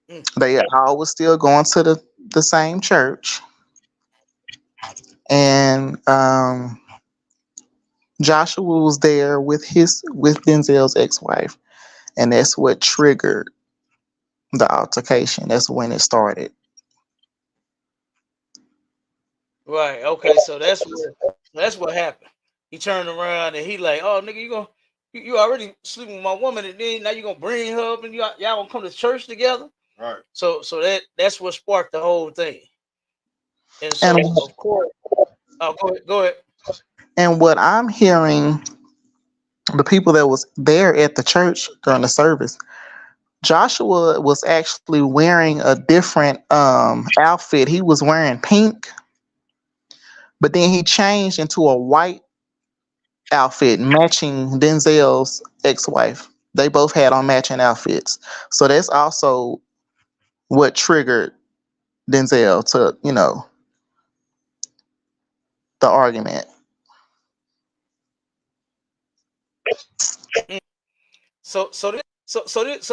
Mm. they all was still going to the same church, and Joshua was there with Denzel's ex-wife, and that's what triggered the altercation. That's when it started. Right. Okay. So that's what happened. He turned around and he like, oh nigga, you already sleeping with my woman, and then now you gonna bring her up and y'all gonna come to church together. Right. So that's what sparked the whole thing. And And so of course, go ahead. Go ahead. what I'm hearing, the people that was there at the church during the service, Joshua was actually wearing a different outfit. He was wearing pink, but then he changed into a white outfit matching Denzel's ex-wife. They both had on matching outfits. So that's also what triggered Denzel to, the argument. Mm. So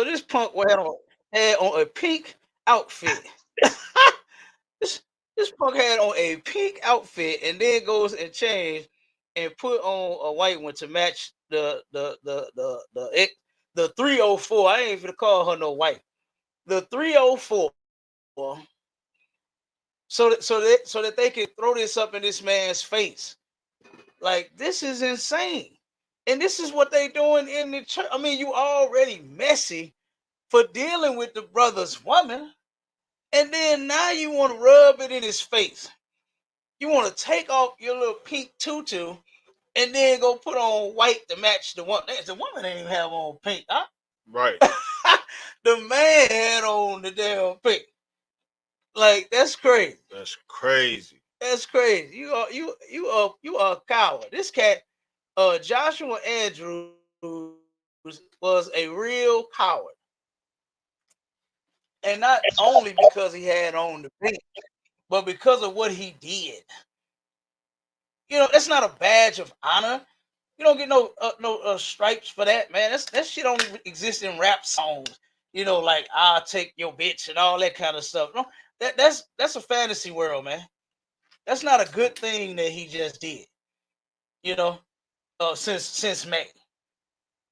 this punk had on a pink outfit. this this punk had on a pink outfit and then goes and changed and put on a white one to match the 304. I ain't even call her no white. The 304. So that they can throw this up in this man's face. Like, this is insane. And this is what they doing in the church. I mean, you already messy for dealing with the brother's woman, and then now you want to rub it in his face. You want to take off your little pink tutu and then go put on white to match the one. The woman ain't even have on pink. Huh? Right. The man had on the damn pink. Like, that's crazy. That's crazy. That's crazy. You are a coward. This cat, Joshua Andrews, was a real coward, and not only because he had on the pink, but because of what he did. That's not a badge of honor. You don't get no stripes for that, man. That shit only exists in rap songs. Like, I'll take your bitch and all that kind of stuff. No, that's a fantasy world, man. That's not a good thing that he just did. You know, since May.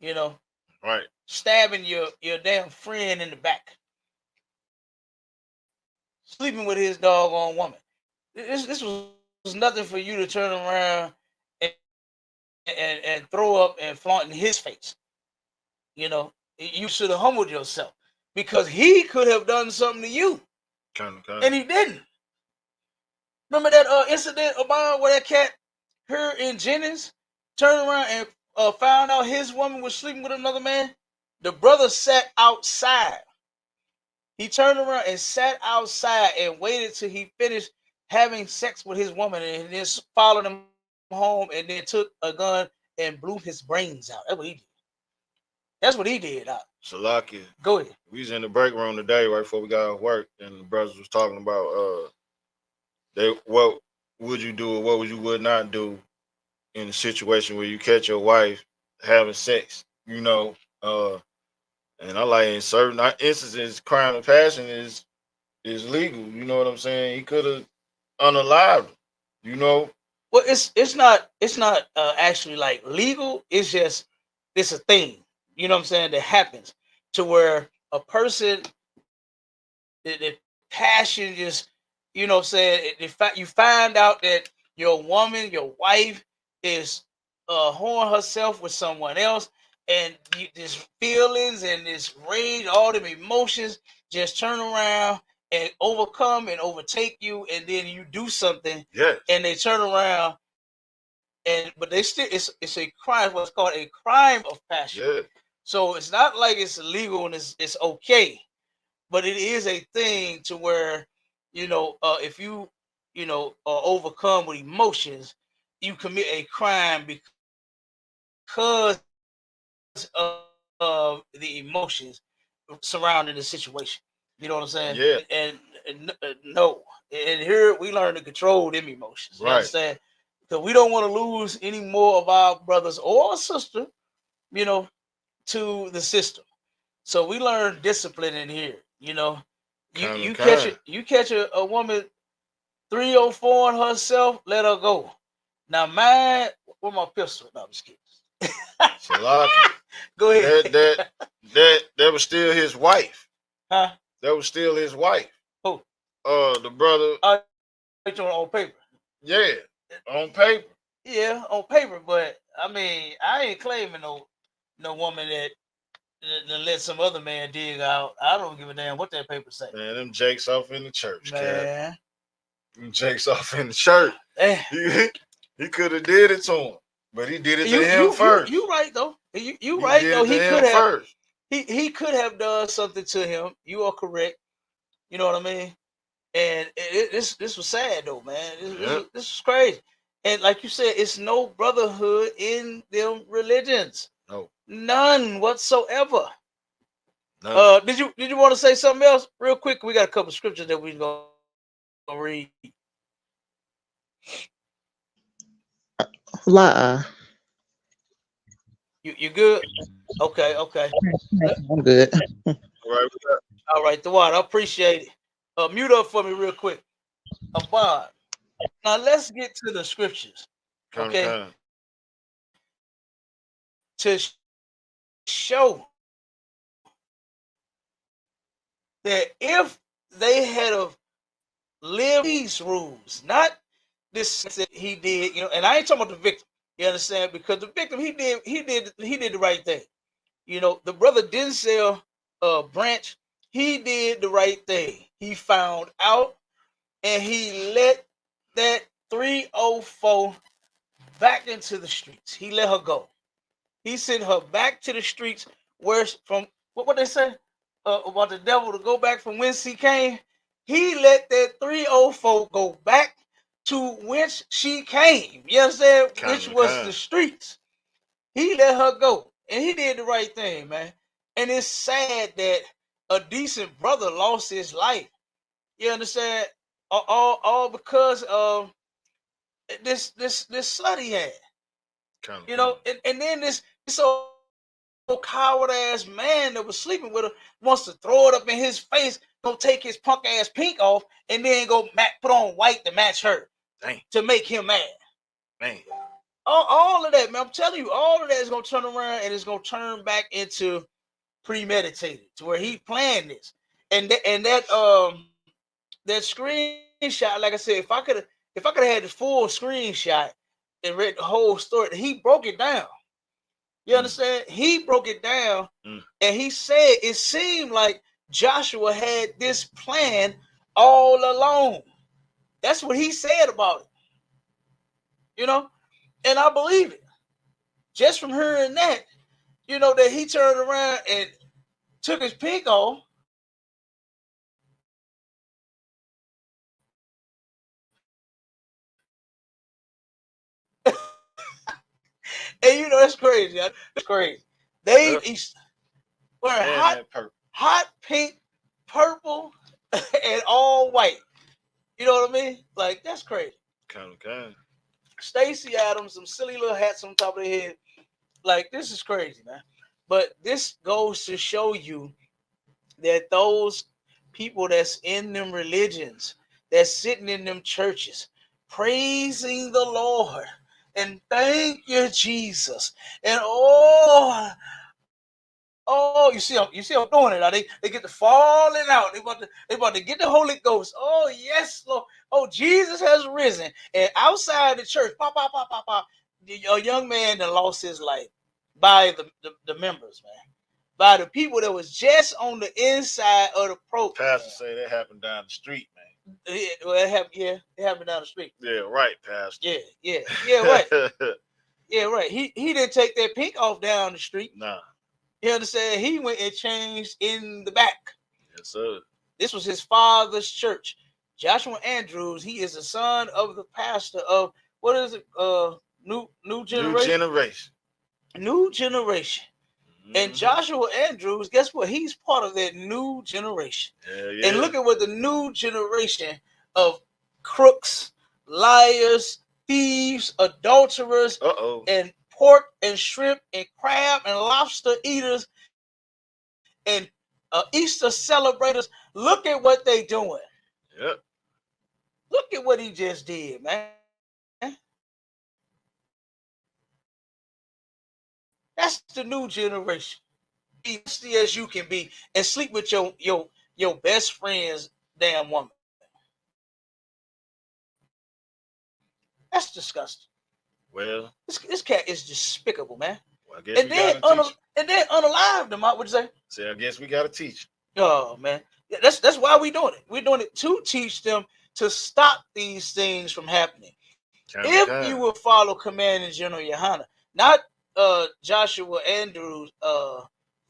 You know, Right. stabbing your damn friend in the back, sleeping with his doggone woman. This was nothing for you to turn around and throw up and flaunt in his face. You should have humbled yourself because he could have done something to you, and he didn't. Remember that incident about where that cat, her in Jennings, turned around and found out his woman was sleeping with another man? The brother sat outside. He turned around and sat outside and waited till he finished having sex with his woman, and then followed him home and then took a gun and blew his brains out. That's what he did. That's what he did. Salaki. Go ahead. We was in the break room today right before we got off work, and the brothers was talking about what would you do or what would not do in a situation where you catch your wife having sex, and I like in certain instances, crime of passion is legal. You know what I'm saying? He could have unalived him, Well, it's not actually like legal. It's a thing. You know what I'm saying? That happens to where a person the passion just, you know what I'm saying, you find out that your woman, your wife is whoring herself with someone else, and this feelings and this rage, all them emotions just turn around and overcome and overtake you, and then you do something, Yes. and they turn around and but they still it's a crime, what's called a crime of passion. Yeah. So it's not like it's illegal and it's okay, but it is a thing to where, if you are overcome with emotions, you commit a crime because of the emotions surrounding the situation. You know what I'm saying? Yeah. No, and here we learn to control them emotions. You Right. understand? Because we don't want to lose any more of our brothers or sister, you know, to the system. So we learn discipline in here. You catch it. You catch a woman 304 on herself, let her go. Now mine, with my pistol. No, I'm just kidding. Salaki. Go ahead. That was still his wife. Huh? That was still his wife. Who? The brother. It's on paper. Yeah, on paper. Yeah, on paper. But I mean, I ain't claiming no woman that let some other man dig out. I don't give a damn what that paper say. Man, them jakes off in the church, man. Cap. Them jakes off in the church. He could have did it to him, but he did it to him first. You right though. You right though. He could have first. He could have done something to him. You are correct. You know what I mean? And this was sad though, man. This was crazy. And like you said, it's no brotherhood in them religions. No. None whatsoever. None. Did you want to say something else real quick? We got a couple of scriptures that we gonna read. You good? Okay. I'm good. All right, the water. I appreciate it. Mute up for me real quick. Abad. Now let's get to the scriptures. Okay. To show that if they had lived these rules, not this that he did, and I ain't talking about the victim. You understand? Because the victim, he did the right thing. The brother Denzel Branch, he did the right thing. He found out and he let that 304 back into the streets. He let her go. He sent her back to the streets where from what they say about the devil to go back from whence he came. He let that 304 go back to whence she came. You understand? Which was the streets. He let her go. And he did the right thing, man. And it's sad that a decent brother lost his life. You understand? All because of this slut he had. And then this old coward ass man that was sleeping with her wants to throw it up in his face, go take his punk ass pink off, and then go put on white to match her. Dang. To make him mad. Man. All of that, man. I'm telling you, all of that is gonna turn around and it's gonna turn back into premeditated, to where he planned this. And that screenshot, like I said, if I could have had the full screenshot and read the whole story, he broke it down. You understand? He broke it down, and he said it seemed like Joshua had this plan all along. That's what he said about it. And I believe it. Just from hearing that, that he turned around and took his pink off. And that's crazy. That's crazy. They wearing hot pink, purple, and all white. You know what I mean? Like, that's crazy. Kind. Stacey Adams, some silly little hats on top of their head. Like, this is crazy, man. But this goes to show you that those people that's in them religions, that's sitting in them churches, praising the Lord and thank you, Jesus. And you see them doing it. They get to falling out. They about to get the Holy Ghost. Oh yes, Lord. Oh, Jesus has risen. And outside the church, pop, pop, pop, pop, pop, a young man that lost his life by the members, man. By the people that was just on the inside of the program. Pastor say that happened down the street, man. It happened down the street. Yeah, right, Pastor. Yeah, right. Yeah, right. He didn't take that pink off down the street. Nah. You understand? He went and changed in the back. Yes, sir. This was his father's church. Joshua Andrews, he is the son of the pastor of, what is it? New Generation. New Generation. And Joshua Andrews, guess what? He's part of that new generation. Yeah. And look at what the new generation of crooks, liars, thieves, adulterers, and pork and shrimp and crab and lobster eaters and Easter celebrators. Look at what they doing. Yep. Look at what he just did, man. That's the new generation. Be nasty as you can be and sleep with your best friend's damn woman. That's disgusting. Well, this cat is despicable, man. Well, I guess and then unalive them. What'd you say? Say, I guess we gotta teach. Oh man, that's why we're doing it. We're doing it to teach them to stop these things from happening. If you will follow Commanding General YAHANNA, not Joshua Andrews'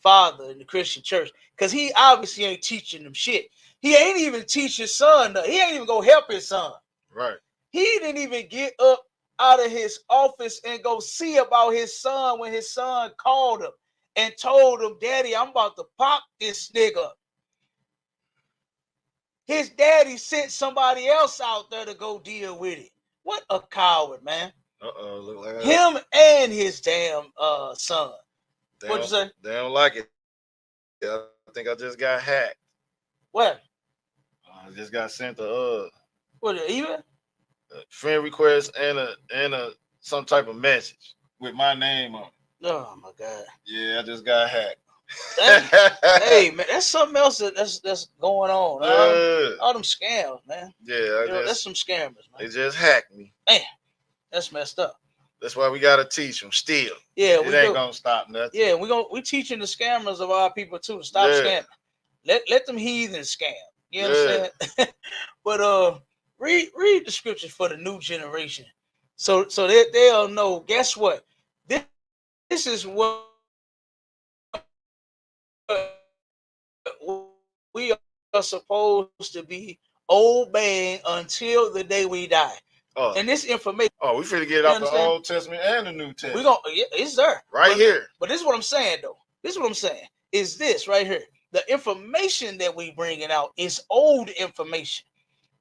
father in the Christian church, because he obviously ain't teaching them shit. He ain't even teach his son. He ain't even go help his son. Right. He didn't even get up out of his office and go see about his son when his son called him and told him, Daddy, I'm about to pop this nigga. His daddy sent somebody else out there to go deal with it. What a coward, man. Look like him and his damn son. What'd you say? They don't like it. I think I just got hacked. What? I just got sent a what, even? Friend request and a some type of message with my name on it. Oh my God. Yeah, I just got hacked. Hey man, that's something else that's going on. All them scams, man. Yeah, that's some scammers, man. They just hacked me. Man, that's messed up. That's why we gotta teach them still. Yeah, it ain't gonna stop nothing. Yeah, we teaching the scammers of our people too to stop scamming. Let them heathens scam. You understand? But read the scriptures for the new generation, so they'll know. Guess what? This is what we are supposed to be obeying until the day we die. And this information. Oh, we finna get it out the Old Testament and the New Testament. We're gonna, it's there. Right here. But this is what I'm saying, though. This is what I'm saying. Is this right here. The information that we bringing out is old information.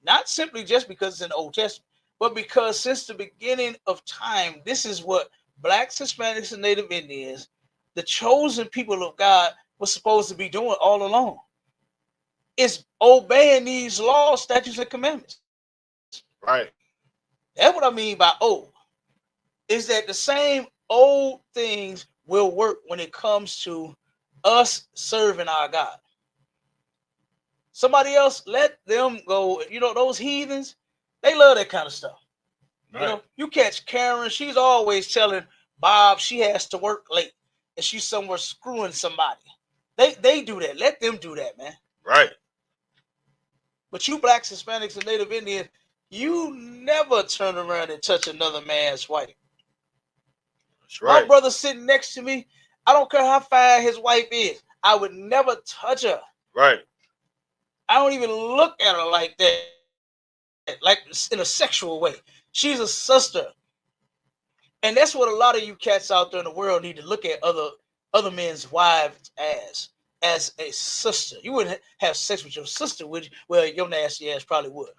Not simply just because it's in the Old Testament, but because since the beginning of time, this is what Blacks, Hispanics, and Native Indians, the chosen people of God, was supposed to be doing all along. It's obeying these laws, statutes, and commandments. Right. That's what I mean by old. Is that the same old things will work when it comes to us serving our God. Somebody else, let them go. You know, those heathens, they love that kind of stuff. Right. You know, you catch Karen, she's always telling Bob she has to work late and she's somewhere screwing somebody. They do that. Let them do that, man. Right. But you Blacks, Hispanics, and Native Indians, you never turn around and touch another man's wife. That's right. My brother sitting next to me, I don't care how fine his wife is, I would never touch her. Right. I don't even look at her like that, like in a sexual way. She's a sister. And that's what a lot of you cats out there in the world need to look at other men's wives as a sister. You wouldn't have sex with your sister, would you? Well, your nasty ass probably would.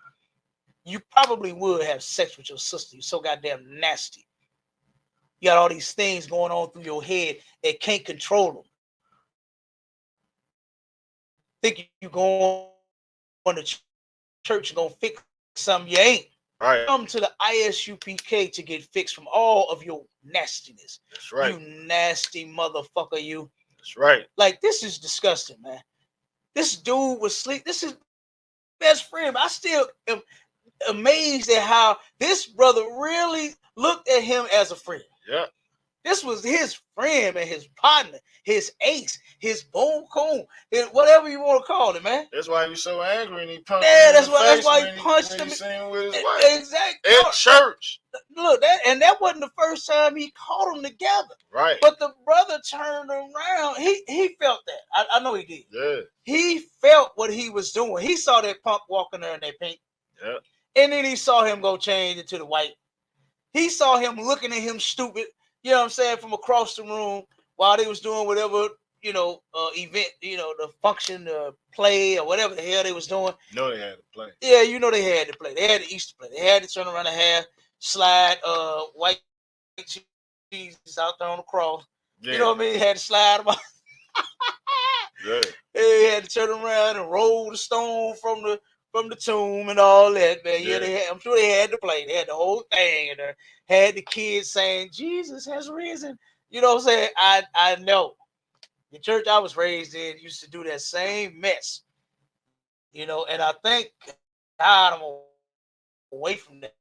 You probably would have sex with your sister. You're so goddamn nasty. You got all these things going on through your head that can't control them. Think you going to church and gonna fix something you ain't. Right. Come to the ISUPK to get fixed from all of your nastiness. That's right. You nasty motherfucker, you. That's right. Like, this is disgusting, man. This dude was sleep. This is best friend. I still am amazed at how this brother really looked at him as a friend. Yeah. This was his friend, man, his partner, his ace, his boom coon, whatever you want to call it, man. That's why he was so angry and he punched Yeah, him in the face that's why when he punched him. He seen with his wife. Exactly. At church. Look, that wasn't the first time he caught them together. Right. But the brother turned around. He felt that. I know he did. Yeah. He felt what he was doing. He saw that punk walking there in that pink. Yeah. And then he saw him go change into the white. He saw him looking at him stupid, you know what I'm saying, from across the room while they was doing whatever, event, the function, the play, or whatever the hell they was doing. No, they had to play. Yeah, they had to play. They had to Easter play. They had to turn around and have slide white Jesus out there on the cross. Yeah. You know what I mean? They had to slide them out. Yeah. They had to turn around and roll the stone from the tomb and all that, man. Yeah, I'm sure they had to play. They had the whole thing in there. Had the kids saying, Jesus has risen. You know what I'm saying? I know. The church I was raised in used to do that same mess. And I think God, I'm away from that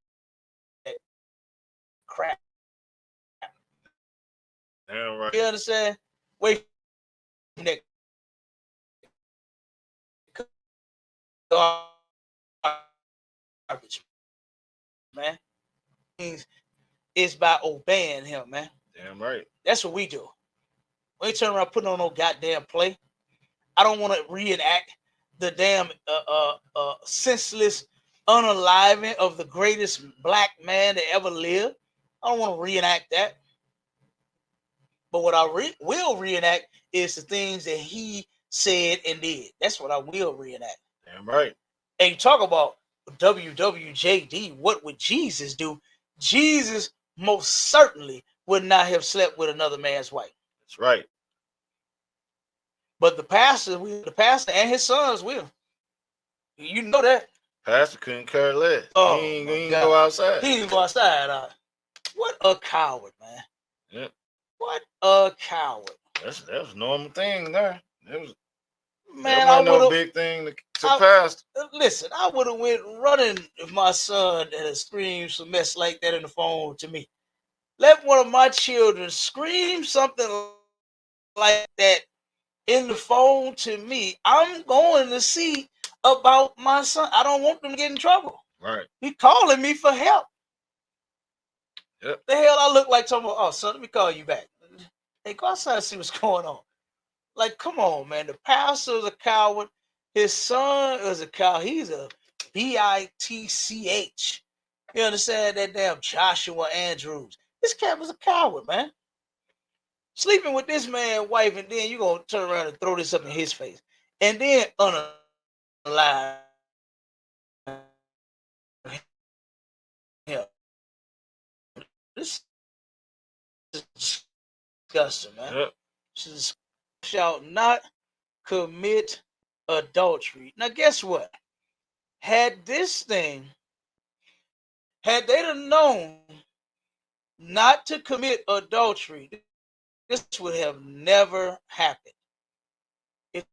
crap. Damn right. You understand? Wait from that garbage, man. It's by obeying him, man. Damn right. That's what we do. We ain't turn around putting on no goddamn play. I don't want to reenact the damn senseless unaliving of the greatest black man that ever lived. I don't want to reenact that. But what I will reenact is the things that he said and did. That's what I will reenact. Damn right. And you talk about WWJD, what would Jesus do? Jesus most certainly would not have slept with another man's wife. That's right. But the pastor and his sons will. You know that. Pastor couldn't care less. Oh, he ain't go outside. He didn't go outside. What a coward, man. Yeah. What a coward. That was a normal thing there. Man, that wasn't no big thing to pastor. Listen, I would have went running if my son had screamed some mess like that in the phone to me. Let one of my children scream something like that in the phone to me. I'm going to see about my son. I don't want them to get in trouble. Right. He calling me for help. Yep. The hell I look like talking about, oh, son, let me call you back. Hey, go outside and see what's going on. Like, come on, man. The pastor's a coward. His son is a coward. He's a bitch. You understand? That damn Joshua Andrews. This cat was a coward, man. Sleeping with this man's wife, and then you're going to turn around and throw this up in his face. And then unalive him. This is disgusting, man. Yep. Shall not commit adultery. Now, guess what? Had they known not to commit adultery, this would have never happened. If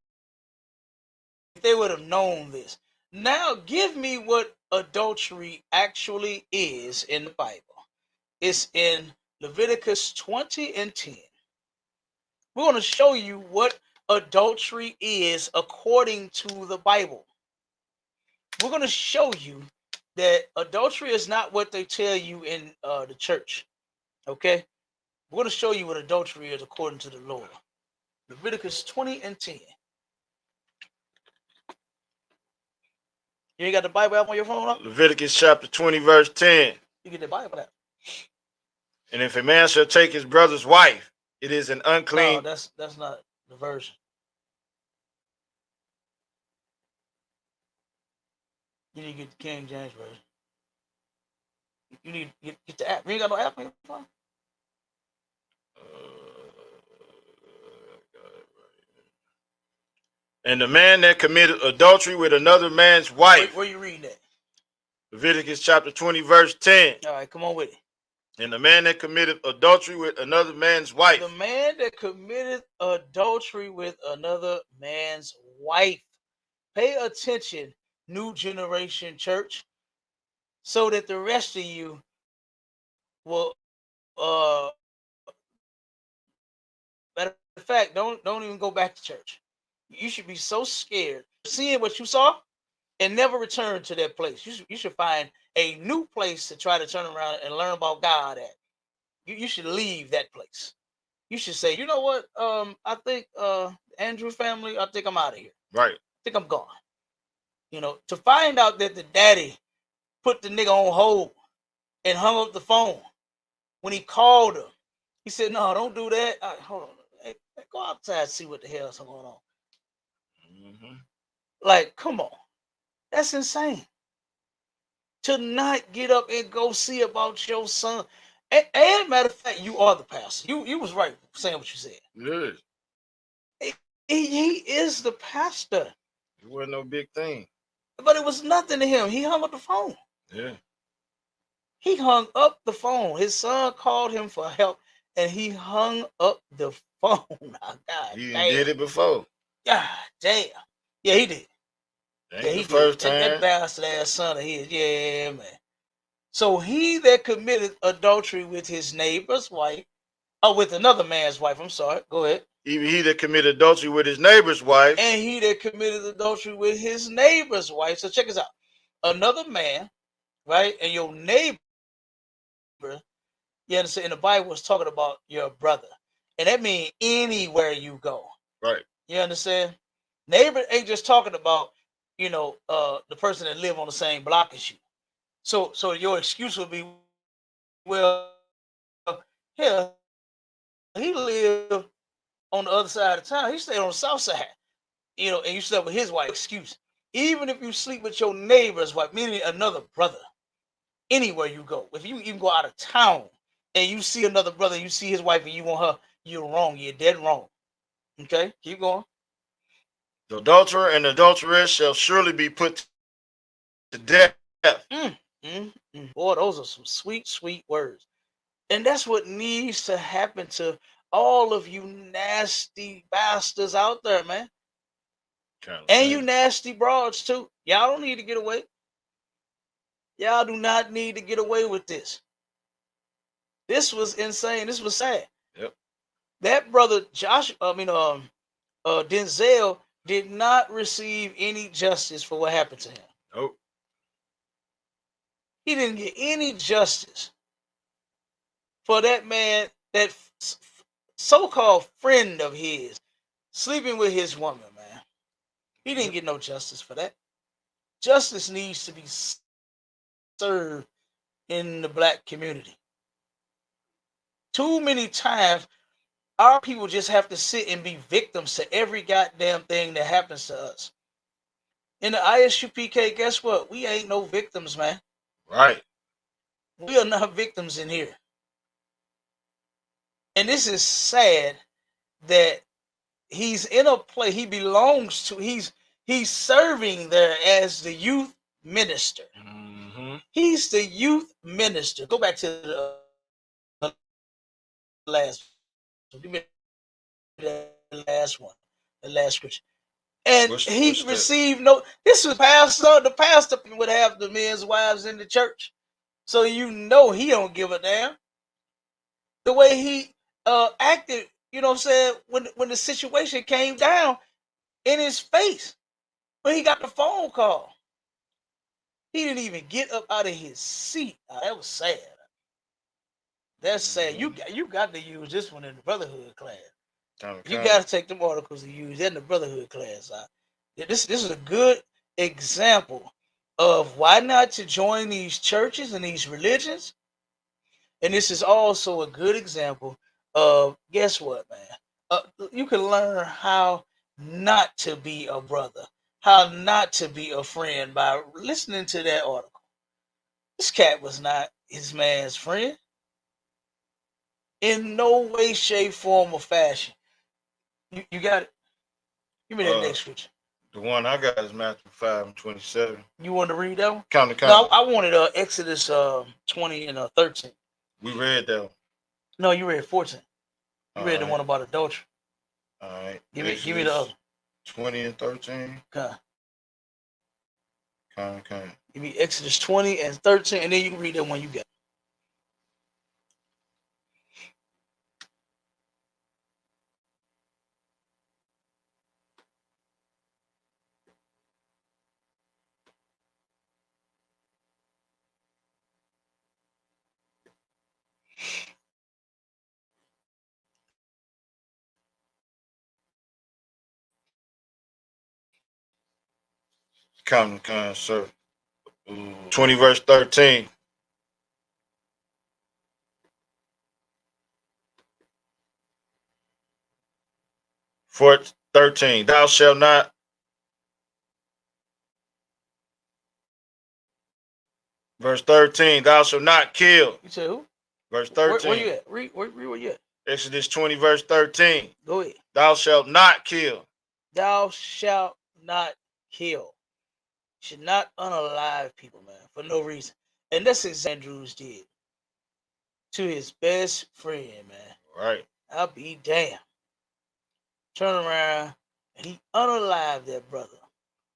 they would have known this. Now, give me what adultery actually is in the Bible. It's in Leviticus 20 and 10. We're going to show you what adultery is according to the Bible. We're going to show you that adultery is not what they tell you in the church. Okay? We're going to show you what adultery is according to the Lord. Leviticus 20 and 10. You ain't got the Bible app on your phone? Huh? Leviticus chapter 20, verse 10. You get the Bible app. And if a man shall take his brother's wife, it is an unclean. No, that's not the version. You need to get the King James version. You need to get the app. You ain't got no app on your phone? And the man that committed adultery with another man's wife. Where you reading that? Leviticus chapter 20, verse 10. All right, come on with it. And the man that committed adultery with another man's wife. The man that committed adultery with another man's wife. Pay attention, New Generation Church, so that the rest of you will matter of fact, don't even go back to church. You should be so scared seeing what you saw and never return to that place. You should find a new place to try to turn around and learn about God at. You should leave that place. You should say, you know what? I think Andrew family, I think I'm out of here. Right. I think I'm gone. You know, to find out that the daddy put the nigga on hold and hung up the phone when he called him. He said, no, don't do that. Hold on. Hey, go outside and see what the hell's going on. Mm-hmm. Like, come on. That's insane. To not get up and go see about your son. And matter of fact, you are the pastor. You was right saying what you said. Yes. He is the pastor. It wasn't no big thing. But it was nothing to him. He hung up the phone. Yeah. He hung up the phone. His son called him for help, and he hung up the phone. God He damn. did it before. God damn. Yeah, he did. Ain't Yeah, the he first did. time. That bastard ass son of his. Yeah, man. So he that committed adultery with his neighbor's wife, with another man's wife, I'm sorry. Go ahead. Even he that committed adultery with his neighbor's wife. And he that committed adultery with his neighbor's wife. So check this out. Another man, right? And your neighbor, you understand, in the Bible was talking about your brother. And that means anywhere you go. Right. You understand? Neighbor ain't just talking about, the person that live on the same block as you. So your excuse would be, well, hell, he lived on the other side of town. He stayed on the south side, and you slept with his wife. Excuse. Even if you sleep with your neighbor's wife, meaning another brother, anywhere you go, if you even go out of town and you see another brother, you see his wife and you want her, you're wrong. You're dead wrong. Okay, keep going. The adulterer and adulteress shall surely be put to death. Boy, those are some sweet, sweet words. And that's what needs to happen to all of you nasty bastards out there, man. And you nasty broads too. Y'all don't need to get away. Y'all do not need to get away with this. This was insane. This was sad. Yep. That brother Denzel did not receive any justice for what happened to him. Nope. He didn't get any justice for that man, that so-called friend of his, sleeping with his woman, man. He didn't get no justice for that. Justice needs to be served in the black community. Too many times, our people just have to sit and be victims to every goddamn thing that happens to us. In the ISUPK, guess what? We ain't no victims, man. Right. We are not victims in here. And this is sad that he's in a place he belongs to. He's serving there as the youth minister. Mm-hmm. He's the youth minister. Go back to the last one. Give me the last one. The last scripture. And he received no. This was pastor. The pastor would have the men's wives in the church, so he don't give a damn. The way he acted, you know what I'm saying, when the situation came down in his face, when he got the phone call, he didn't even get up out of his seat. That was sad. That's sad. You got to use this one in the brotherhood class. You got to take them articles and use that in the brotherhood class. This is a good example of why not to join these churches and these religions. And this is also a good example of, guess what, man? You can learn how not to be a brother, how not to be a friend by listening to that article. This cat was not his man's friend. In no way, shape, form, or fashion. You got it? Give me that next scripture. The one I got is Matthew 5:27. You want to read that one? Count. No, I wanted Exodus 20 and 13. We read that one. No, you read 14. You read the Alright. one about adultery. All right. Give me the other. 20 and 13. Okay. Okay. Give me Exodus 20 and 13, and then you can read that one you got. Count, sir. 20 verse 13. For 13. Thou shalt not. Verse 13. Thou shalt not kill. You said who? Verse 13. Where you at? Read where you at? Exodus 20 verse 13. Go ahead. Thou shalt not kill. Thou shalt not kill. Should not unalive people, man, for no reason. And that's exactly what Andrews did to his best friend, man. Right. I'll be damned. Turn around and he unalived that brother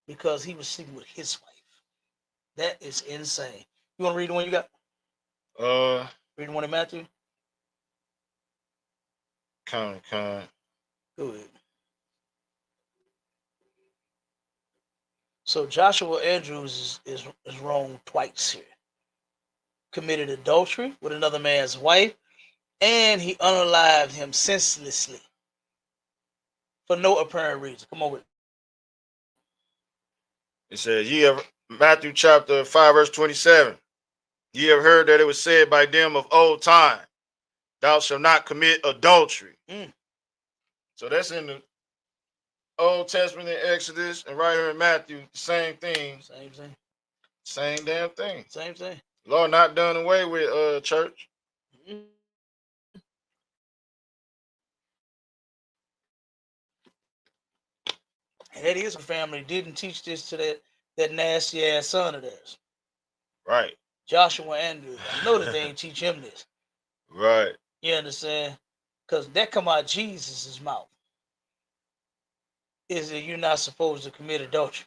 because he was sleeping with his wife. That is insane. You want to read the one you got? Read the one in Matthew? Count. Go ahead. So Joshua Andrews is wrong twice here. Committed adultery with another man's wife, and he unalived him senselessly for no apparent reason. Come on with it. It says, ye have Matthew chapter 5 verse 27. Ye have heard that it was said by them of old time, thou shalt not commit adultery. So that's in the Old Testament in Exodus, and right here in Matthew, same thing. Same damn thing. Same thing. Law not done away with, church. And that is a family didn't teach this to that nasty ass son of theirs. Right. Joshua Andrews. I know that they ain't teach him this. Right. You understand? Because that come out of Jesus' mouth. Is that you're not supposed to commit adultery.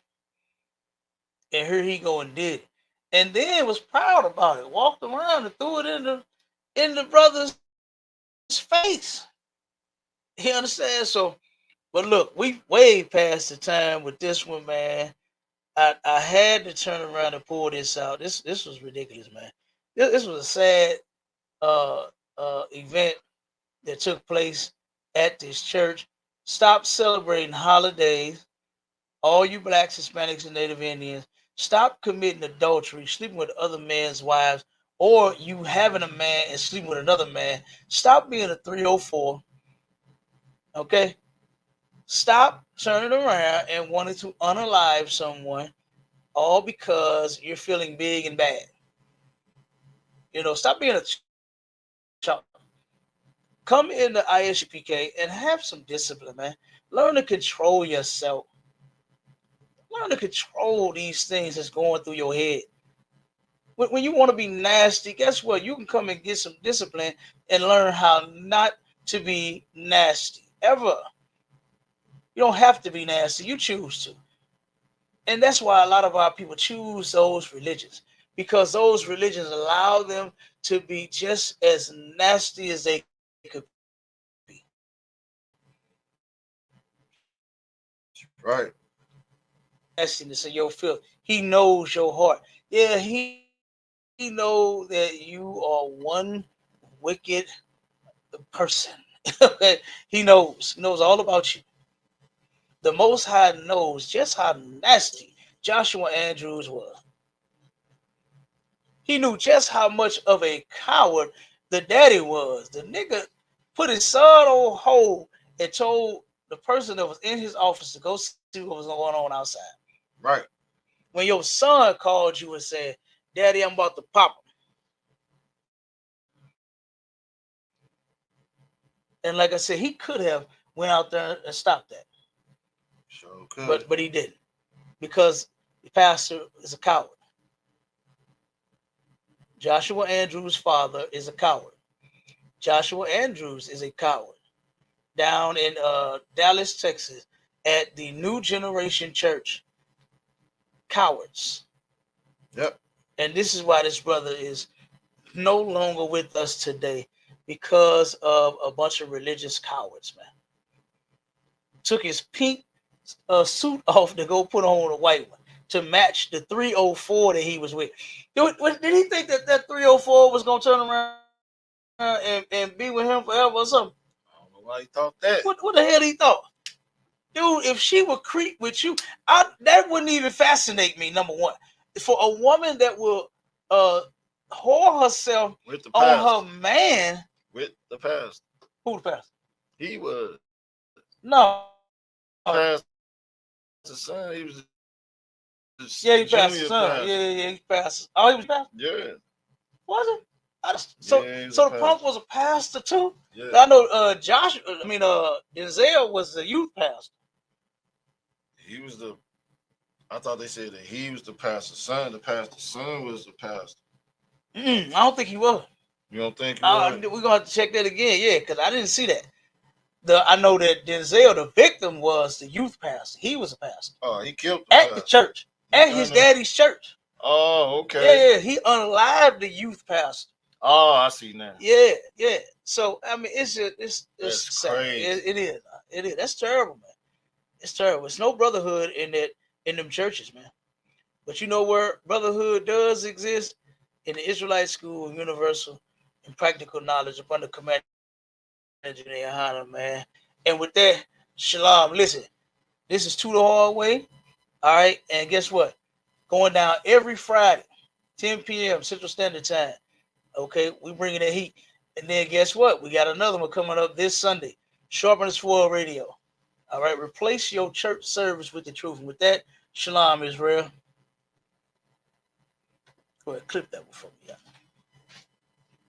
And here he go and did it. And then was proud about it. Walked around and threw it in the brother's face. You understand? So, but look, we way past the time with this one, man. I had to turn around and pull this out. This was ridiculous, man. This was a sad event that took place at this church. Stop celebrating holidays. All you blacks, Hispanics, and Native Indians, stop committing adultery, sleeping with other men's wives, or you having a man and sleeping with another man. Stop being a 304. Okay? Stop turning around and wanting to unalive someone, all because you're feeling big and bad. You know, stop being a child. Come into ISUPK and have some discipline, man. Learn to control yourself. Learn to control these things that's going through your head. When you want to be nasty, guess what? You can come and get some discipline and learn how not to be nasty ever. You don't have to be nasty. You choose to. And that's why a lot of our people choose those religions, because those religions allow them to be just as nasty as they could be. Right. Nastiness in your filth. He knows your heart. Yeah, he knows that you are one wicked person. He knows all about you. The Most High knows just how nasty Joshua Andrews was. He knew just how much of a coward the daddy was. The nigga put his son on hold and told the person that was in his office to go see what was going on outside. Right. When your son called you and said, Daddy, I'm about to pop him. And like I said, he could have went out there and stopped that. Sure could. but he didn't, because the pastor is a coward. Joshua Andrews' father is a coward. Joshua Andrews is a coward. Down in Dallas, Texas, at the New Generation Church. Cowards. Yep. And this is why this brother is no longer with us today, because of a bunch of religious cowards, man. Took his pink suit off to go put on a white one to match the 304 that he was with. Did he think that 304 was going to turn around and be with him forever or something? I don't know why he thought that. What the hell he thought? Dude, if she would creep with you, that wouldn't even fascinate me, number one. For a woman that will whore herself With the on pastor. her man. With the pastor. Who the pastor? He was. No. Pastor son. He was. Yeah, he passed junior his son. pastor. Yeah, he passed. Oh, he was pastor? Yeah. Was it? So Yeah, the punk was a pastor too? Yeah. I know Denzel was the youth pastor. He was the. I thought they said that he was the pastor's son. The pastor's son was the pastor. I don't think he was. You don't think he was? We're gonna have to check that again, yeah, because I didn't see that. I know that Denzel, the victim, was the youth pastor. He was a pastor. Oh, he killed the at pastor. the church, at his daddy's church. Oh, okay. Yeah, he unalived the youth pastor. Oh, I see now. Yeah. So I mean, it's That's sad. crazy. It is. That's terrible, man. It's terrible. It's no brotherhood in them churches, man. But you know where brotherhood does exist? In the Israelite School, Universal and Practical Knowledge upon the command of YAHANNA, man. And with that, shalom. Listen, this is To the Hard Way. All right. And guess what? Going down every Friday, 10 p.m. Central Standard Time. Okay, we bringing the heat. And then guess what? We got another one coming up this Sunday. Sharpen the Sword Radio. All right, replace your church service with the truth. And with that, shalom, Israel. Go ahead, clip that one for me. Yeah.